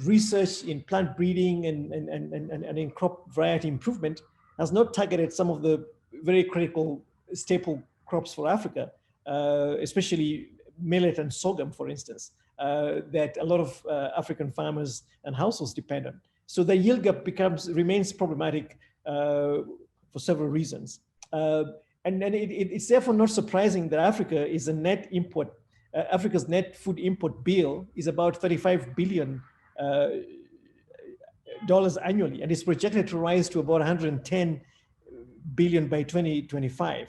research in plant breeding and in crop variety improvement has not targeted some of the very critical staple crops for Africa, especially millet and sorghum, for instance, that a lot of African farmers and households depend on. So the yield gap remains problematic for several reasons. And it's therefore not surprising that Africa is a net import. Africa's net food import bill is about $35 billion annually, and it's projected to rise to about 110 billion by 2025,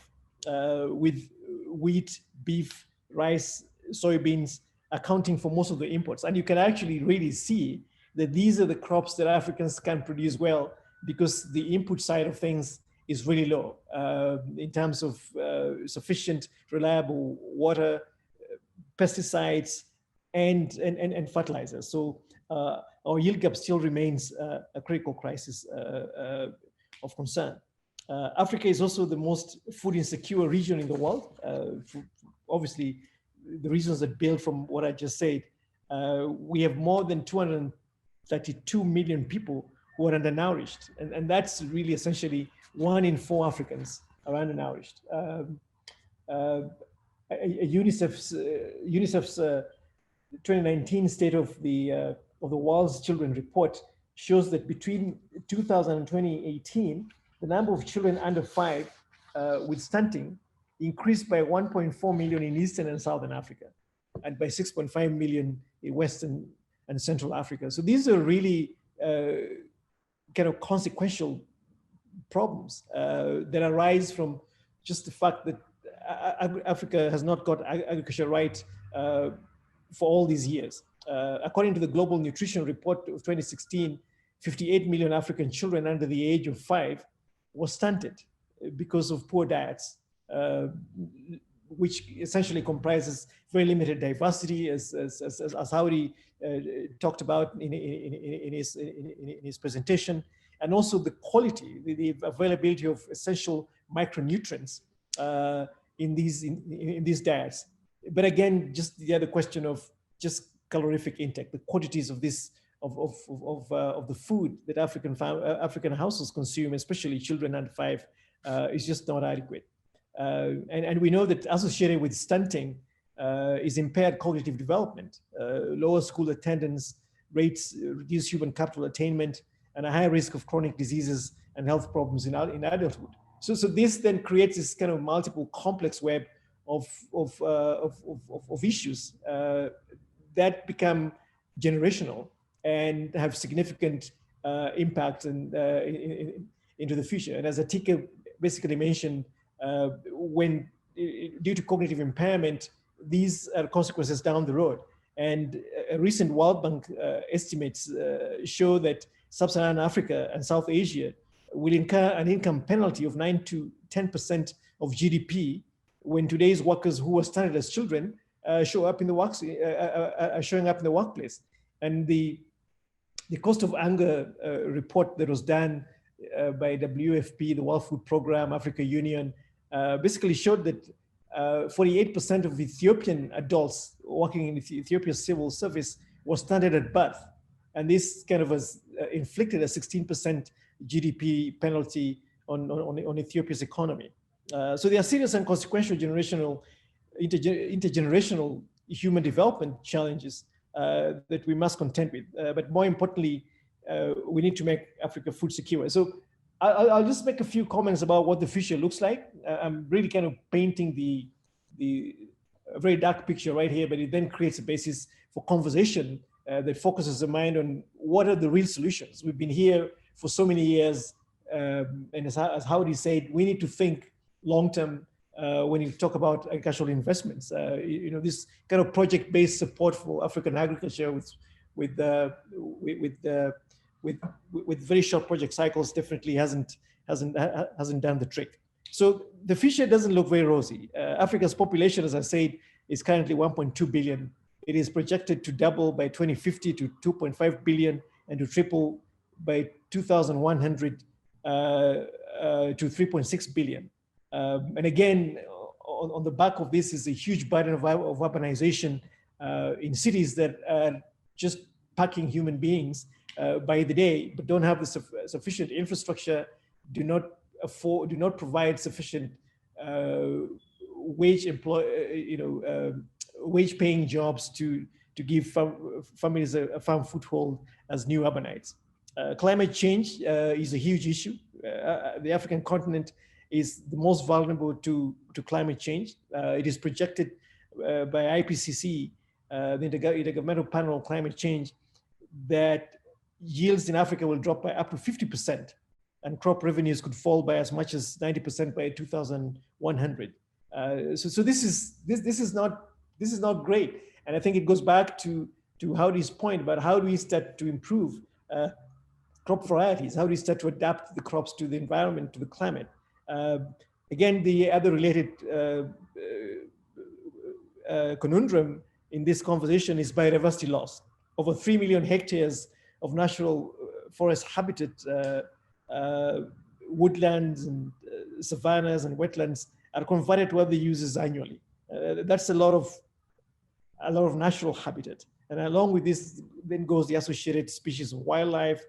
with wheat, beef, rice, soybeans, accounting for most of the imports. And you can actually really see that these are the crops that Africans can produce well, because the input side of things is really low in terms of sufficient, reliable water, pesticides, and fertilizers. So our yield gap still remains a critical crisis of concern. Africa is also the most food insecure region in the world. Obviously, the reasons that build from what I just said. We have more than 232 million people who are undernourished. And that's really essentially 1 in 4 Africans are undernourished. UNICEF's 2019 State of the World's Children report shows that between 2000 and 2018, the number of children under 5 with stunting increased by 1.4 million in Eastern and Southern Africa, and by 6.5 million in Western and Central Africa. So these are really kind of consequential problems that arise from just the fact that Africa has not got agriculture right for all these years. According to the Global Nutrition Report of 2016, 58 million African children under the age of 5 were stunted because of poor diets, which essentially comprises very limited diversity, as Howdy talked about in his presentation, and also the quality, the availability of essential micronutrients in these diets. But again, just the other question of just calorific intake, the quantities of this of the food that African households consume, especially children under 5, is just not adequate. And we know that associated with stunting is impaired cognitive development, lower school attendance rates, reduced human capital attainment, and a high risk of chronic diseases and health problems in adulthood. So this then creates this kind of multiple complex web of issues that become generational and have significant impact into the future. And as Atika basically mentioned, when due to cognitive impairment, these are consequences down the road. And a recent World Bank estimates show that Sub-Saharan Africa and South Asia will incur an income penalty of 9 to 10% of GDP when today's workers who were started as children showing up in the workplace. And the cost of hunger report that was done by WFP, the World Food Programme, Africa Union, basically showed that 48% of Ethiopian adults working in Ethiopia's civil service were stunted at birth. And this kind of has inflicted a 16% GDP penalty on Ethiopia's economy. So there are serious and consequential intergenerational human development challenges that we must contend with. But more importantly, we need to make Africa food secure. So I'll just make a few comments about what the future looks like. I'm really kind of painting the very dark picture right here, but it then creates a basis for conversation that focuses the mind on what are the real solutions. We've been here for so many years, and as Howdy said, we need to think long-term when you talk about agricultural investments. This kind of project-based support for African agriculture with very short project cycles definitely hasn't done the trick. So the future doesn't look very rosy. Africa's population, as I said, is currently 1.2 billion. It is projected to double by 2050 to 2.5 billion and to triple by 2100 to 3.6 billion. And again, on the back of this is a huge burden of urbanization in cities that are just packing human beings by the day, but don't have the sufficient infrastructure, do not provide sufficient wage-paying jobs to give families a firm foothold as new urbanites. Climate change is a huge issue. The African continent is the most vulnerable to climate change. It is projected by IPCC, the Intergovernmental Panel on Climate Change, that yields in Africa will drop by up to 50%, and crop revenues could fall by as much as 90% by 2100. So this is this is not great. And I think it goes back to Howdy's point about how do we start to improve crop varieties? How do we start to adapt the crops to the environment, to the climate? Again, the other related conundrum in this conversation is biodiversity loss. Over 3 million hectares of natural forest habitat, woodlands and savannas and wetlands are converted to other uses annually. That's a lot of natural habitat. And along with this, then goes the associated species of wildlife,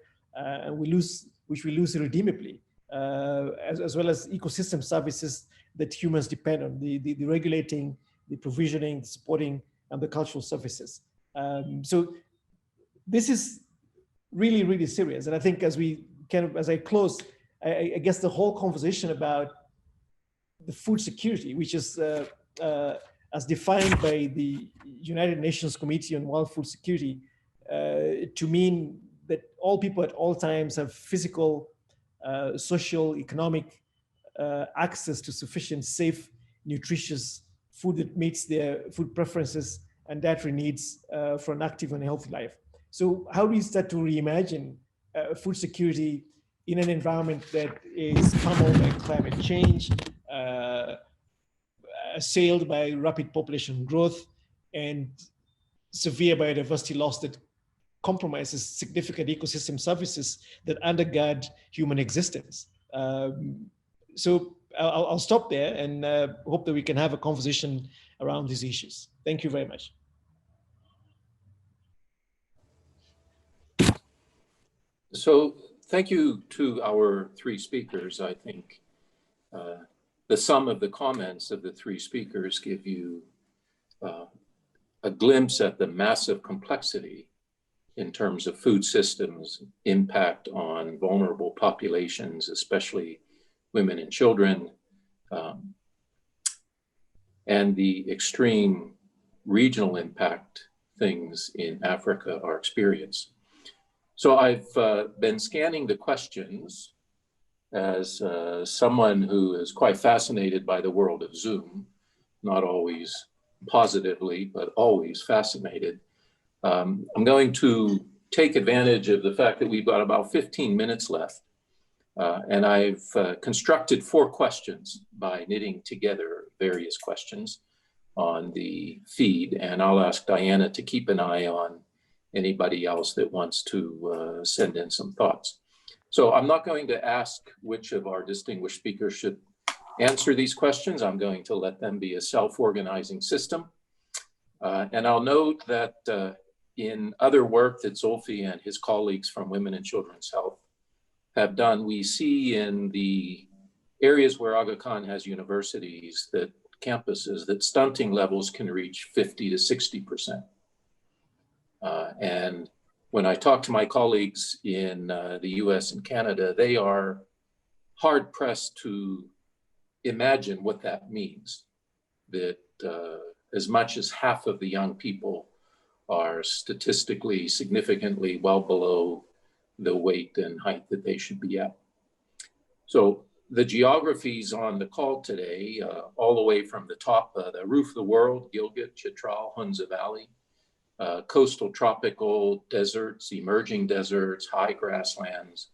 which we lose irredeemably, as well as ecosystem services that humans depend on, the regulating, the provisioning, the supporting, and the cultural services. So this is really, really serious. And I think as I close, I guess the whole conversation about the food security, which is as defined by the United Nations Committee on World Food Security, to mean that all people at all times have physical, social, economic access to sufficient, safe, nutritious food that meets their food preferences and dietary needs for an active and healthy life. So how do we start to reimagine food security in an environment that is pummeled by climate change, assailed by rapid population growth, and severe biodiversity loss that compromises significant ecosystem services that undergird human existence? So I'll stop there and hope that we can have a conversation around these issues. Thank you very much. So thank you to our three speakers. I think the sum of the comments of the three speakers give you a glimpse at the massive complexity in terms of food systems, impact on vulnerable populations, especially women and children, and the extreme regional impact things in Africa are experienced. So I've been scanning the questions as someone who is quite fascinated by the world of Zoom, not always positively, but always fascinated. I'm going to take advantage of the fact that we've got about 15 minutes left. And I've constructed 4 questions by knitting together various questions on the feed. And I'll ask Diana to keep an eye on anybody else that wants to send in some thoughts. So I'm not going to ask which of our distinguished speakers should answer these questions. I'm going to let them be a self-organizing system. And I'll note that in other work that Zulfi and his colleagues from Women and Children's Health have done, we see in the areas where Aga Khan has universities, that campuses, that stunting levels can reach 50 to 60%. And when I talk to my colleagues in the US and Canada, they are hard pressed to imagine what that means, that as much as half of the young people are statistically significantly well below the weight and height that they should be at. So the geographies on the call today, all the way from the top, the roof of the world, Gilgit, Chitral, Hunza Valley, coastal tropical deserts, emerging deserts, high grasslands.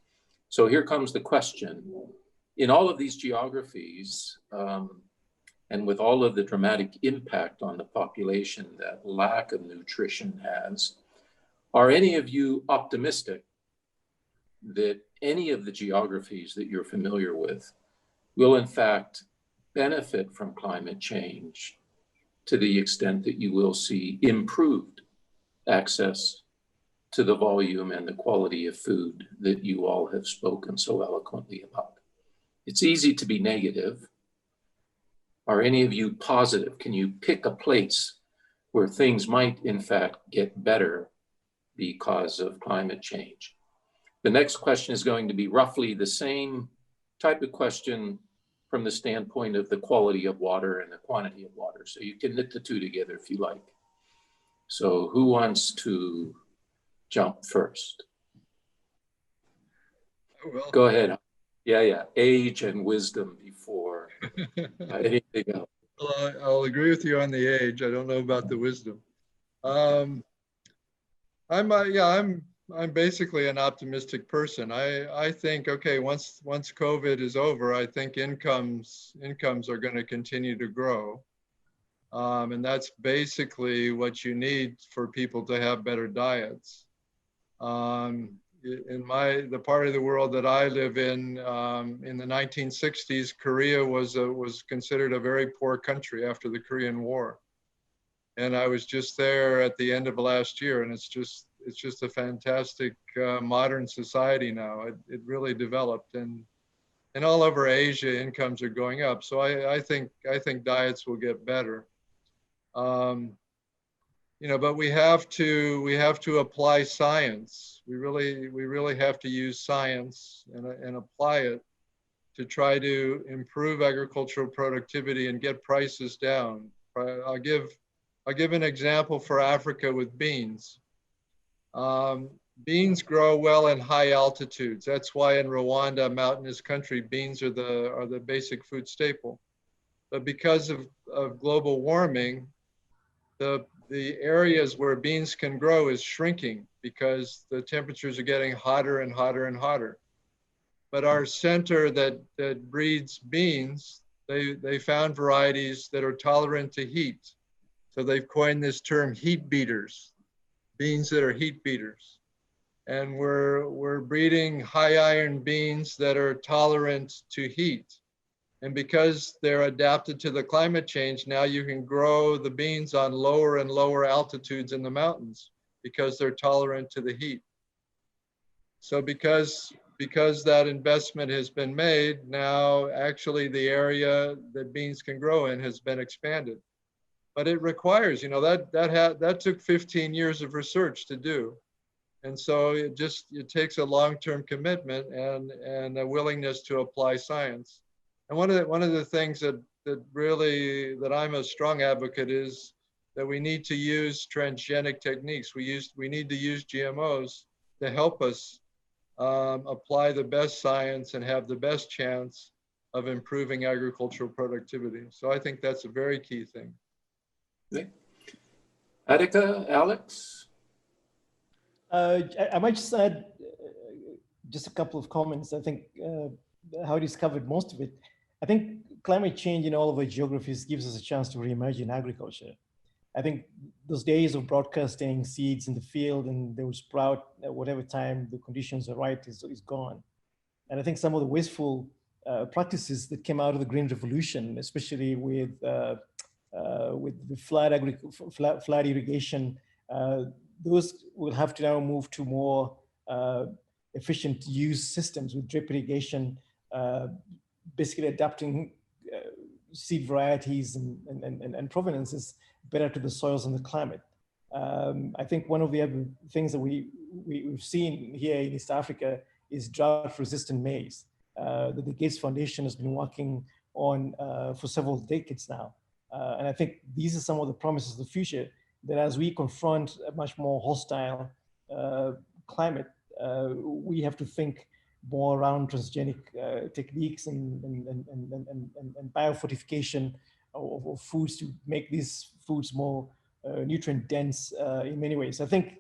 So here comes the question. In all of these geographies, and with all of the dramatic impact on the population that lack of nutrition has, are any of you optimistic that any of the geographies that you're familiar with will in fact benefit from climate change to the extent that you will see improved access to the volume and the quality of food that you all have spoken so eloquently about? It's easy to be negative. Are any of you positive? Can you pick a place where things might in fact get better because of climate change? The next question is going to be roughly the same type of question from the standpoint of the quality of water and the quantity of water. So you can knit the two together if you like. So who wants to jump first? Well, go ahead. Yeah. Age and wisdom before anything else. Well, I'll agree with you on the age. I don't know about the wisdom. Um, I'm basically an optimistic person. I think, okay, once COVID is over, I think incomes are going to continue to grow. And that's basically what you need for people to have better diets. In the part of the world that I live in the 1960s, Korea was considered a very poor country after the Korean War. And I was just there at the end of last year, and it's just a fantastic modern society now. It really developed, and all over Asia, incomes are going up. So I think diets will get better. But we have to apply science. We really have to use science and apply it to try to improve agricultural productivity and get prices down. I'll give an example for Africa with beans. Beans grow well in high altitudes. That's why in Rwanda, a mountainous country, beans are the basic food staple. But because of global warming, the areas where beans can grow is shrinking because the temperatures are getting hotter and hotter and hotter. But our center that breeds beans, they found varieties that are tolerant to heat. So they've coined this term heat beaters, beans that are heat beaters. And we're breeding high iron beans that are tolerant to heat. And because they're adapted to the climate change, now you can grow the beans on lower and lower altitudes in the mountains because they're tolerant to the heat. So because that investment has been made, now actually the area that beans can grow in has been expanded. But it requires, that took 15 years of research to do. And so it takes a long-term commitment and a willingness to apply science. And one of the things that I'm a strong advocate is that we need to use transgenic techniques. We need to use GMOs to help us apply the best science and have the best chance of improving agricultural productivity. So I think that's a very key thing. Okay. Attica, Alex? I might just add just a couple of comments. I think Howdy's covered most of it. I think climate change in all of our geographies gives us a chance to reimagine agriculture. I think those days of broadcasting seeds in the field and they will sprout at whatever time the conditions are right is gone. And I think some of the wasteful practices that came out of the Green Revolution, especially with flood irrigation, those will have to now move to more efficient use systems with drip irrigation, basically adapting seed varieties and provenances better to the soils and the climate. I think one of the other things that we've seen here in East Africa is drought-resistant maize that the Gates Foundation has been working on for several decades now. And I think these are some of the promises of the future, that as we confront a much more hostile climate, we have to think more around transgenic techniques and biofortification of foods to make these foods more nutrient dense in many ways. I think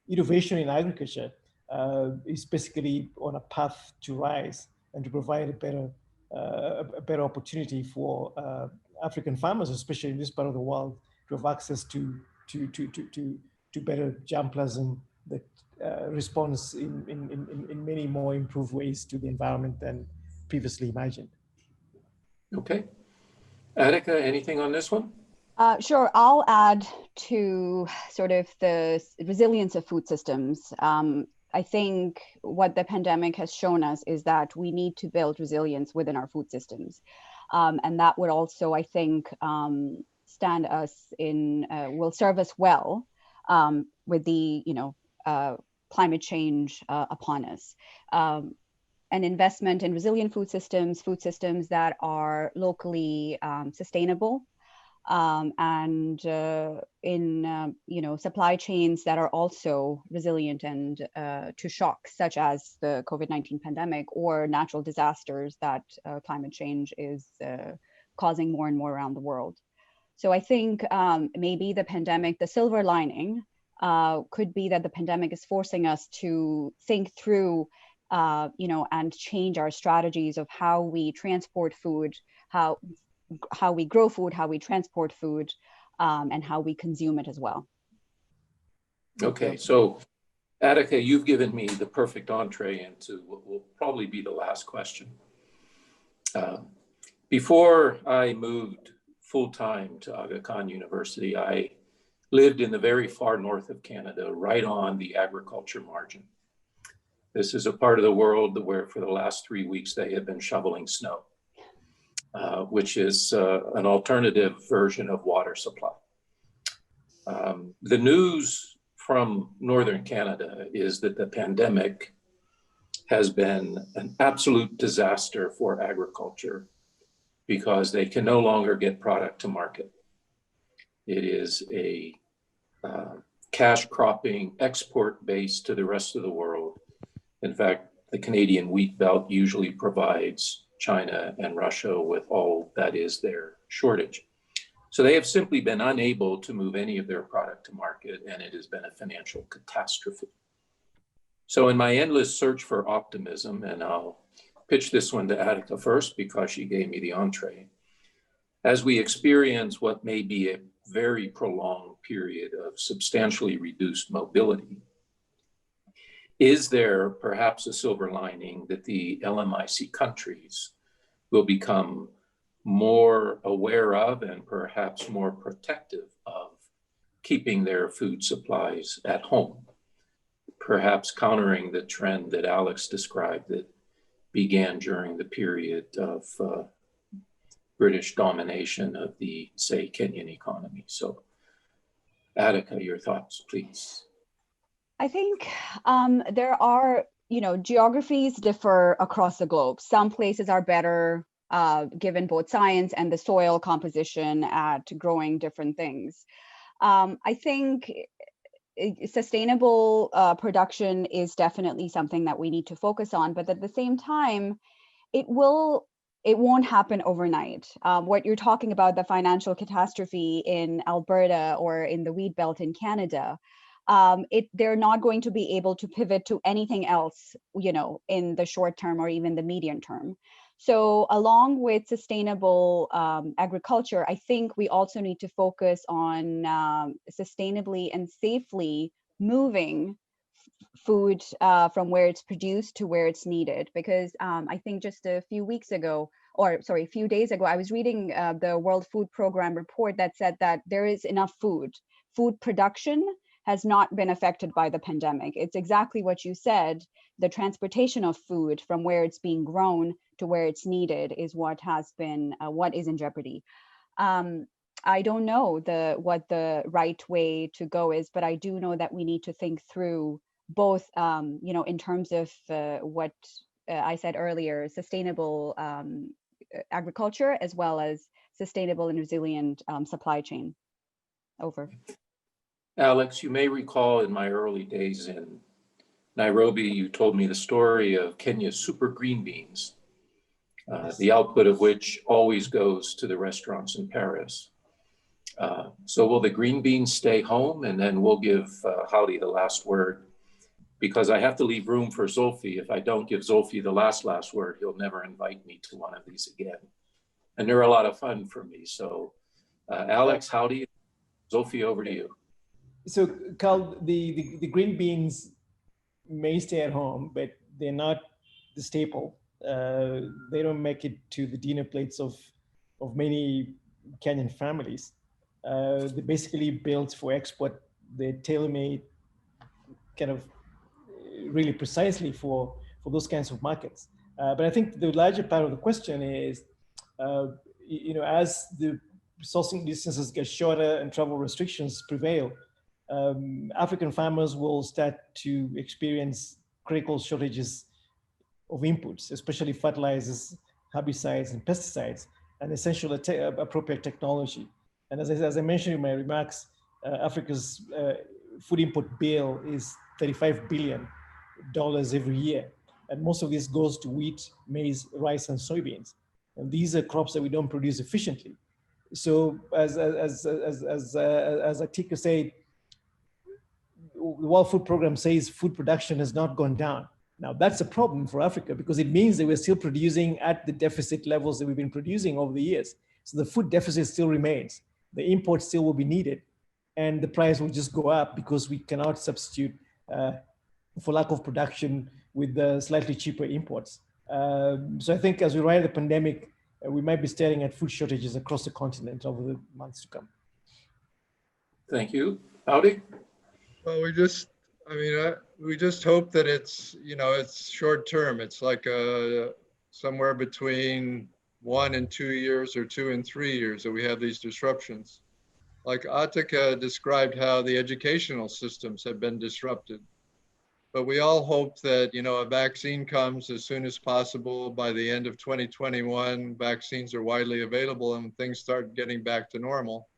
innovation in agriculture is basically on a path to rise and to provide a better opportunity for African farmers, especially in this part of the world, to have access to better germplasm that responds in many more improved ways to the environment than previously imagined. Okay. Attica, anything on this one? Sure, I'll add to sort of the resilience of food systems. I think what the pandemic has shown us is that we need to build resilience within our food systems. And that would also, I think, will serve us well with the, climate change upon us. An investment in resilient food systems that are locally sustainable, and in supply chains that are also resilient and to shocks such as the COVID-19 pandemic or natural disasters that climate change is causing more and more around the world. So I think maybe the pandemic, the silver lining could be that the pandemic is forcing us to think through, and change our strategies of how we transport food, how we grow food, how we transport food, and how we consume it as well. Okay, so Attica, you've given me the perfect entree into what will probably be the last question. Before I moved full-time to Aga Khan University, I lived in the very far north of Canada, right on the agriculture margin. This is a part of the world where for the last 3 weeks they have been shoveling snow, which is an alternative version of water supply. The news from Northern Canada is that the pandemic has been an absolute disaster for agriculture because they can no longer get product to market. It is a cash cropping export base to the rest of the world. In fact, the Canadian wheat belt usually provides China and Russia with all that is their shortage. So they have simply been unable to move any of their product to market, and it has been a financial catastrophe. So in my endless search for optimism, and I'll pitch this one to Attica first because she gave me the entree, as we experience what may be a very prolonged period of substantially reduced mobility, is there perhaps a silver lining that the LMIC countries will become more aware of and perhaps more protective of keeping their food supplies at home, perhaps countering the trend that Alex described that began during the period of British domination of the, say, Kenyan economy. So Attica, your thoughts, please. I think there are, geographies differ across the globe. Some places are better given both science and the soil composition at growing different things. I think sustainable production is definitely something that we need to focus on, but at the same time, it won't happen overnight. What you're talking about, the financial catastrophe in Alberta or in the wheat belt in Canada, they're not going to be able to pivot to anything else, in the short term or even the medium term. So along with sustainable agriculture, I think we also need to focus on sustainably and safely moving food from where it's produced to where it's needed. Because I think just a few days ago, I was reading the World Food Program report that said that there is enough food. Food production has not been affected by the pandemic. It's exactly what you said. The transportation of food from where it's being grown to where it's needed is what is in jeopardy. I don't know what the right way to go is, but I do know that we need to think through both, in terms of what I said earlier, sustainable agriculture, as well as sustainable and resilient supply chain. Over. Alex, you may recall in my early days in Nairobi, you told me the story of Kenya's super green beans, the output of which always goes to the restaurants in Paris. So will the green beans stay home? And then we'll give Howdy the last word, because I have to leave room for Zulfi. If I don't give Zulfi the last word, he'll never invite me to one of these again. And they're a lot of fun for me. So Alex, Howdy, Zulfi, over to you. So Carl, the green beans may stay at home, but they're not the staple. They don't make it to the dinner plates of many Kenyan families. They're basically built for export. They're tailor-made kind of really precisely for those kinds of markets. But I think the larger part of the question is, as the sourcing distances get shorter and travel restrictions prevail, African farmers will start to experience critical shortages of inputs, especially fertilizers, herbicides, and pesticides, and essential appropriate technology. And as I mentioned in my remarks, Africa's food input bill is $35 billion every year. And most of this goes to wheat, maize, rice, and soybeans. And these are crops that we don't produce efficiently. So as Atika said, the World Food Program says food production has not gone down. Now that's a problem for Africa because it means that we're still producing at the deficit levels that we've been producing over the years. So the food deficit still remains. The imports still will be needed, and the price will just go up because we cannot substitute for lack of production with the slightly cheaper imports. So I think as we ride the pandemic, we might be staring at food shortages across the continent over the months to come. Thank you. Howdy. Well, we just hope that it's, it's short term. It's like somewhere between 1 and 2 years or 2 and 3 years that we have these disruptions. Like Atika described how the educational systems have been disrupted. But we all hope that, a vaccine comes as soon as possible. By the end of 2021, vaccines are widely available and things start getting back to normal.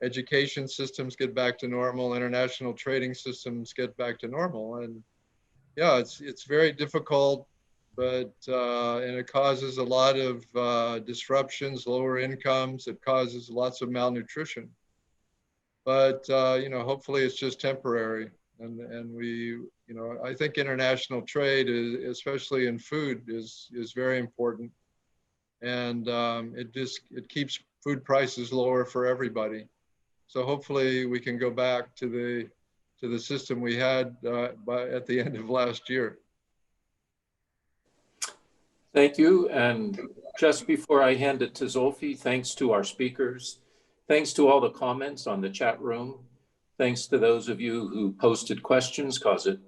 Education systems get back to normal, international trading systems get back to normal. And yeah, it's very difficult, but and it causes a lot of disruptions, lower incomes, it causes lots of malnutrition. But hopefully it's just temporary. And we, I think international trade, especially in food, is very important. And it keeps food prices lower for everybody. So hopefully we can go back to the system we had at the end of last year. Thank you. And just before I hand it to Zolfi, thanks to our speakers. Thanks to all the comments on the chat room. Thanks to those of you who posted questions, because it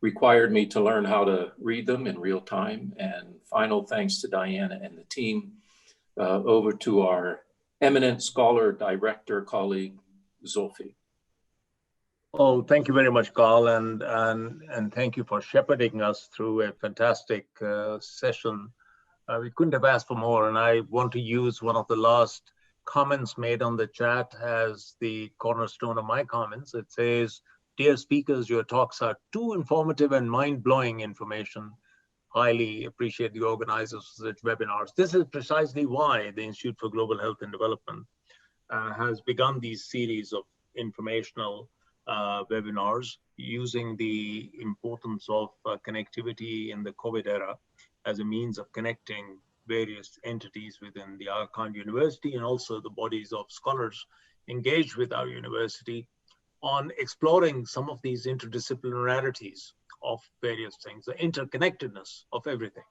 required me to learn how to read them in real time. And final thanks to Diana and the team. Over to our eminent scholar, director, colleague, Zolfi. Oh, thank you very much, Carl, and thank you for shepherding us through a fantastic session. We couldn't have asked for more, and I want to use one of the last comments made on the chat as the cornerstone of my comments. It says, "Dear speakers, your talks are too informative and mind-blowing information. Highly appreciate the organizers of such webinars." This is precisely why the Institute for Global Health and Development has begun these series of informational webinars using the importance of connectivity in the COVID era as a means of connecting various entities within the Aga University and also the bodies of scholars engaged with our university on exploring some of these interdisciplinarities of various things, the interconnectedness of everything.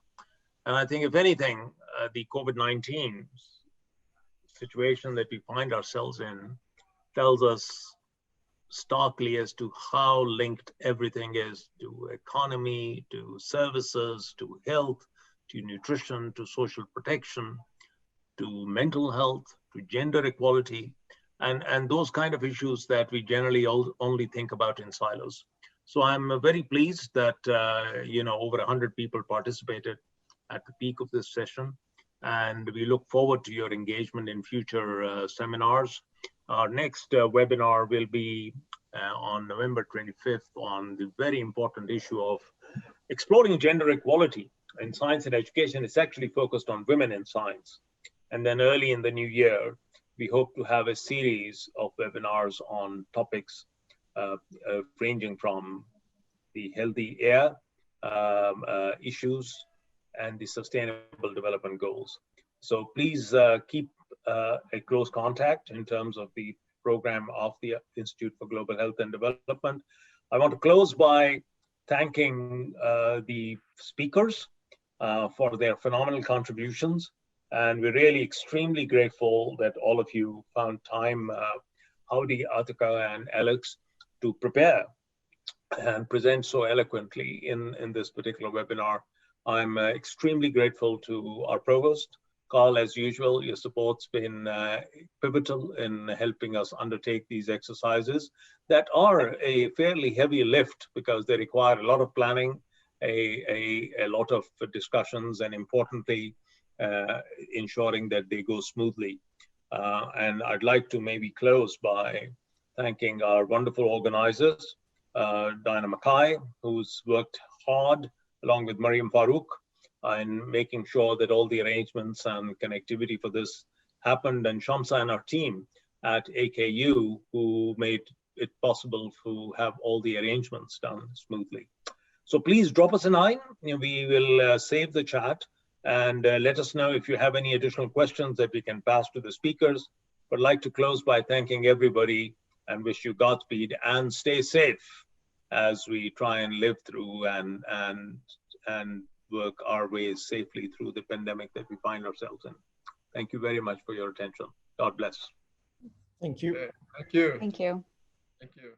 And I think if anything, the COVID-19 situation that we find ourselves in tells us starkly as to how linked everything is to economy, to services, to health, to nutrition, to social protection, to mental health, to gender equality, and those kind of issues that we generally only think about in silos. So I'm very pleased that over 100 people participated at the peak of this session, and we look forward to your engagement in future seminars. Our next webinar will be on November 25th on the very important issue of exploring gender equality in science and education. It's actually focused on women in science. And then early in the new year, we hope to have a series of webinars on topics ranging from the healthy air issues and the sustainable development goals. So please keep a close contact in terms of the program of the Institute for Global Health and Development. I want to close by thanking the speakers for their phenomenal contributions. And we're really extremely grateful that all of you found time, Howdy, Atika, and Alex, to prepare and present so eloquently in this particular webinar. I'm extremely grateful to our provost. Carl, as usual, your support's been pivotal in helping us undertake these exercises that are a fairly heavy lift because they require a lot of planning, a lot of discussions, and importantly, ensuring that they go smoothly. And I'd like to maybe close by thanking our wonderful organizers, Diana Mackay, who's worked hard along with Mariam Farouk in making sure that all the arrangements and connectivity for this happened, and Shamsa and our team at AKU who made it possible to have all the arrangements done smoothly. So please drop us a line. We will save the chat and let us know if you have any additional questions that we can pass to the speakers. But I'd like to close by thanking everybody and wish you Godspeed and stay safe as we try and live through and work our ways safely through the pandemic that we find ourselves in. Thank you very much for your attention. God bless. Thank you. Okay, thank you. Thank you. Thank you.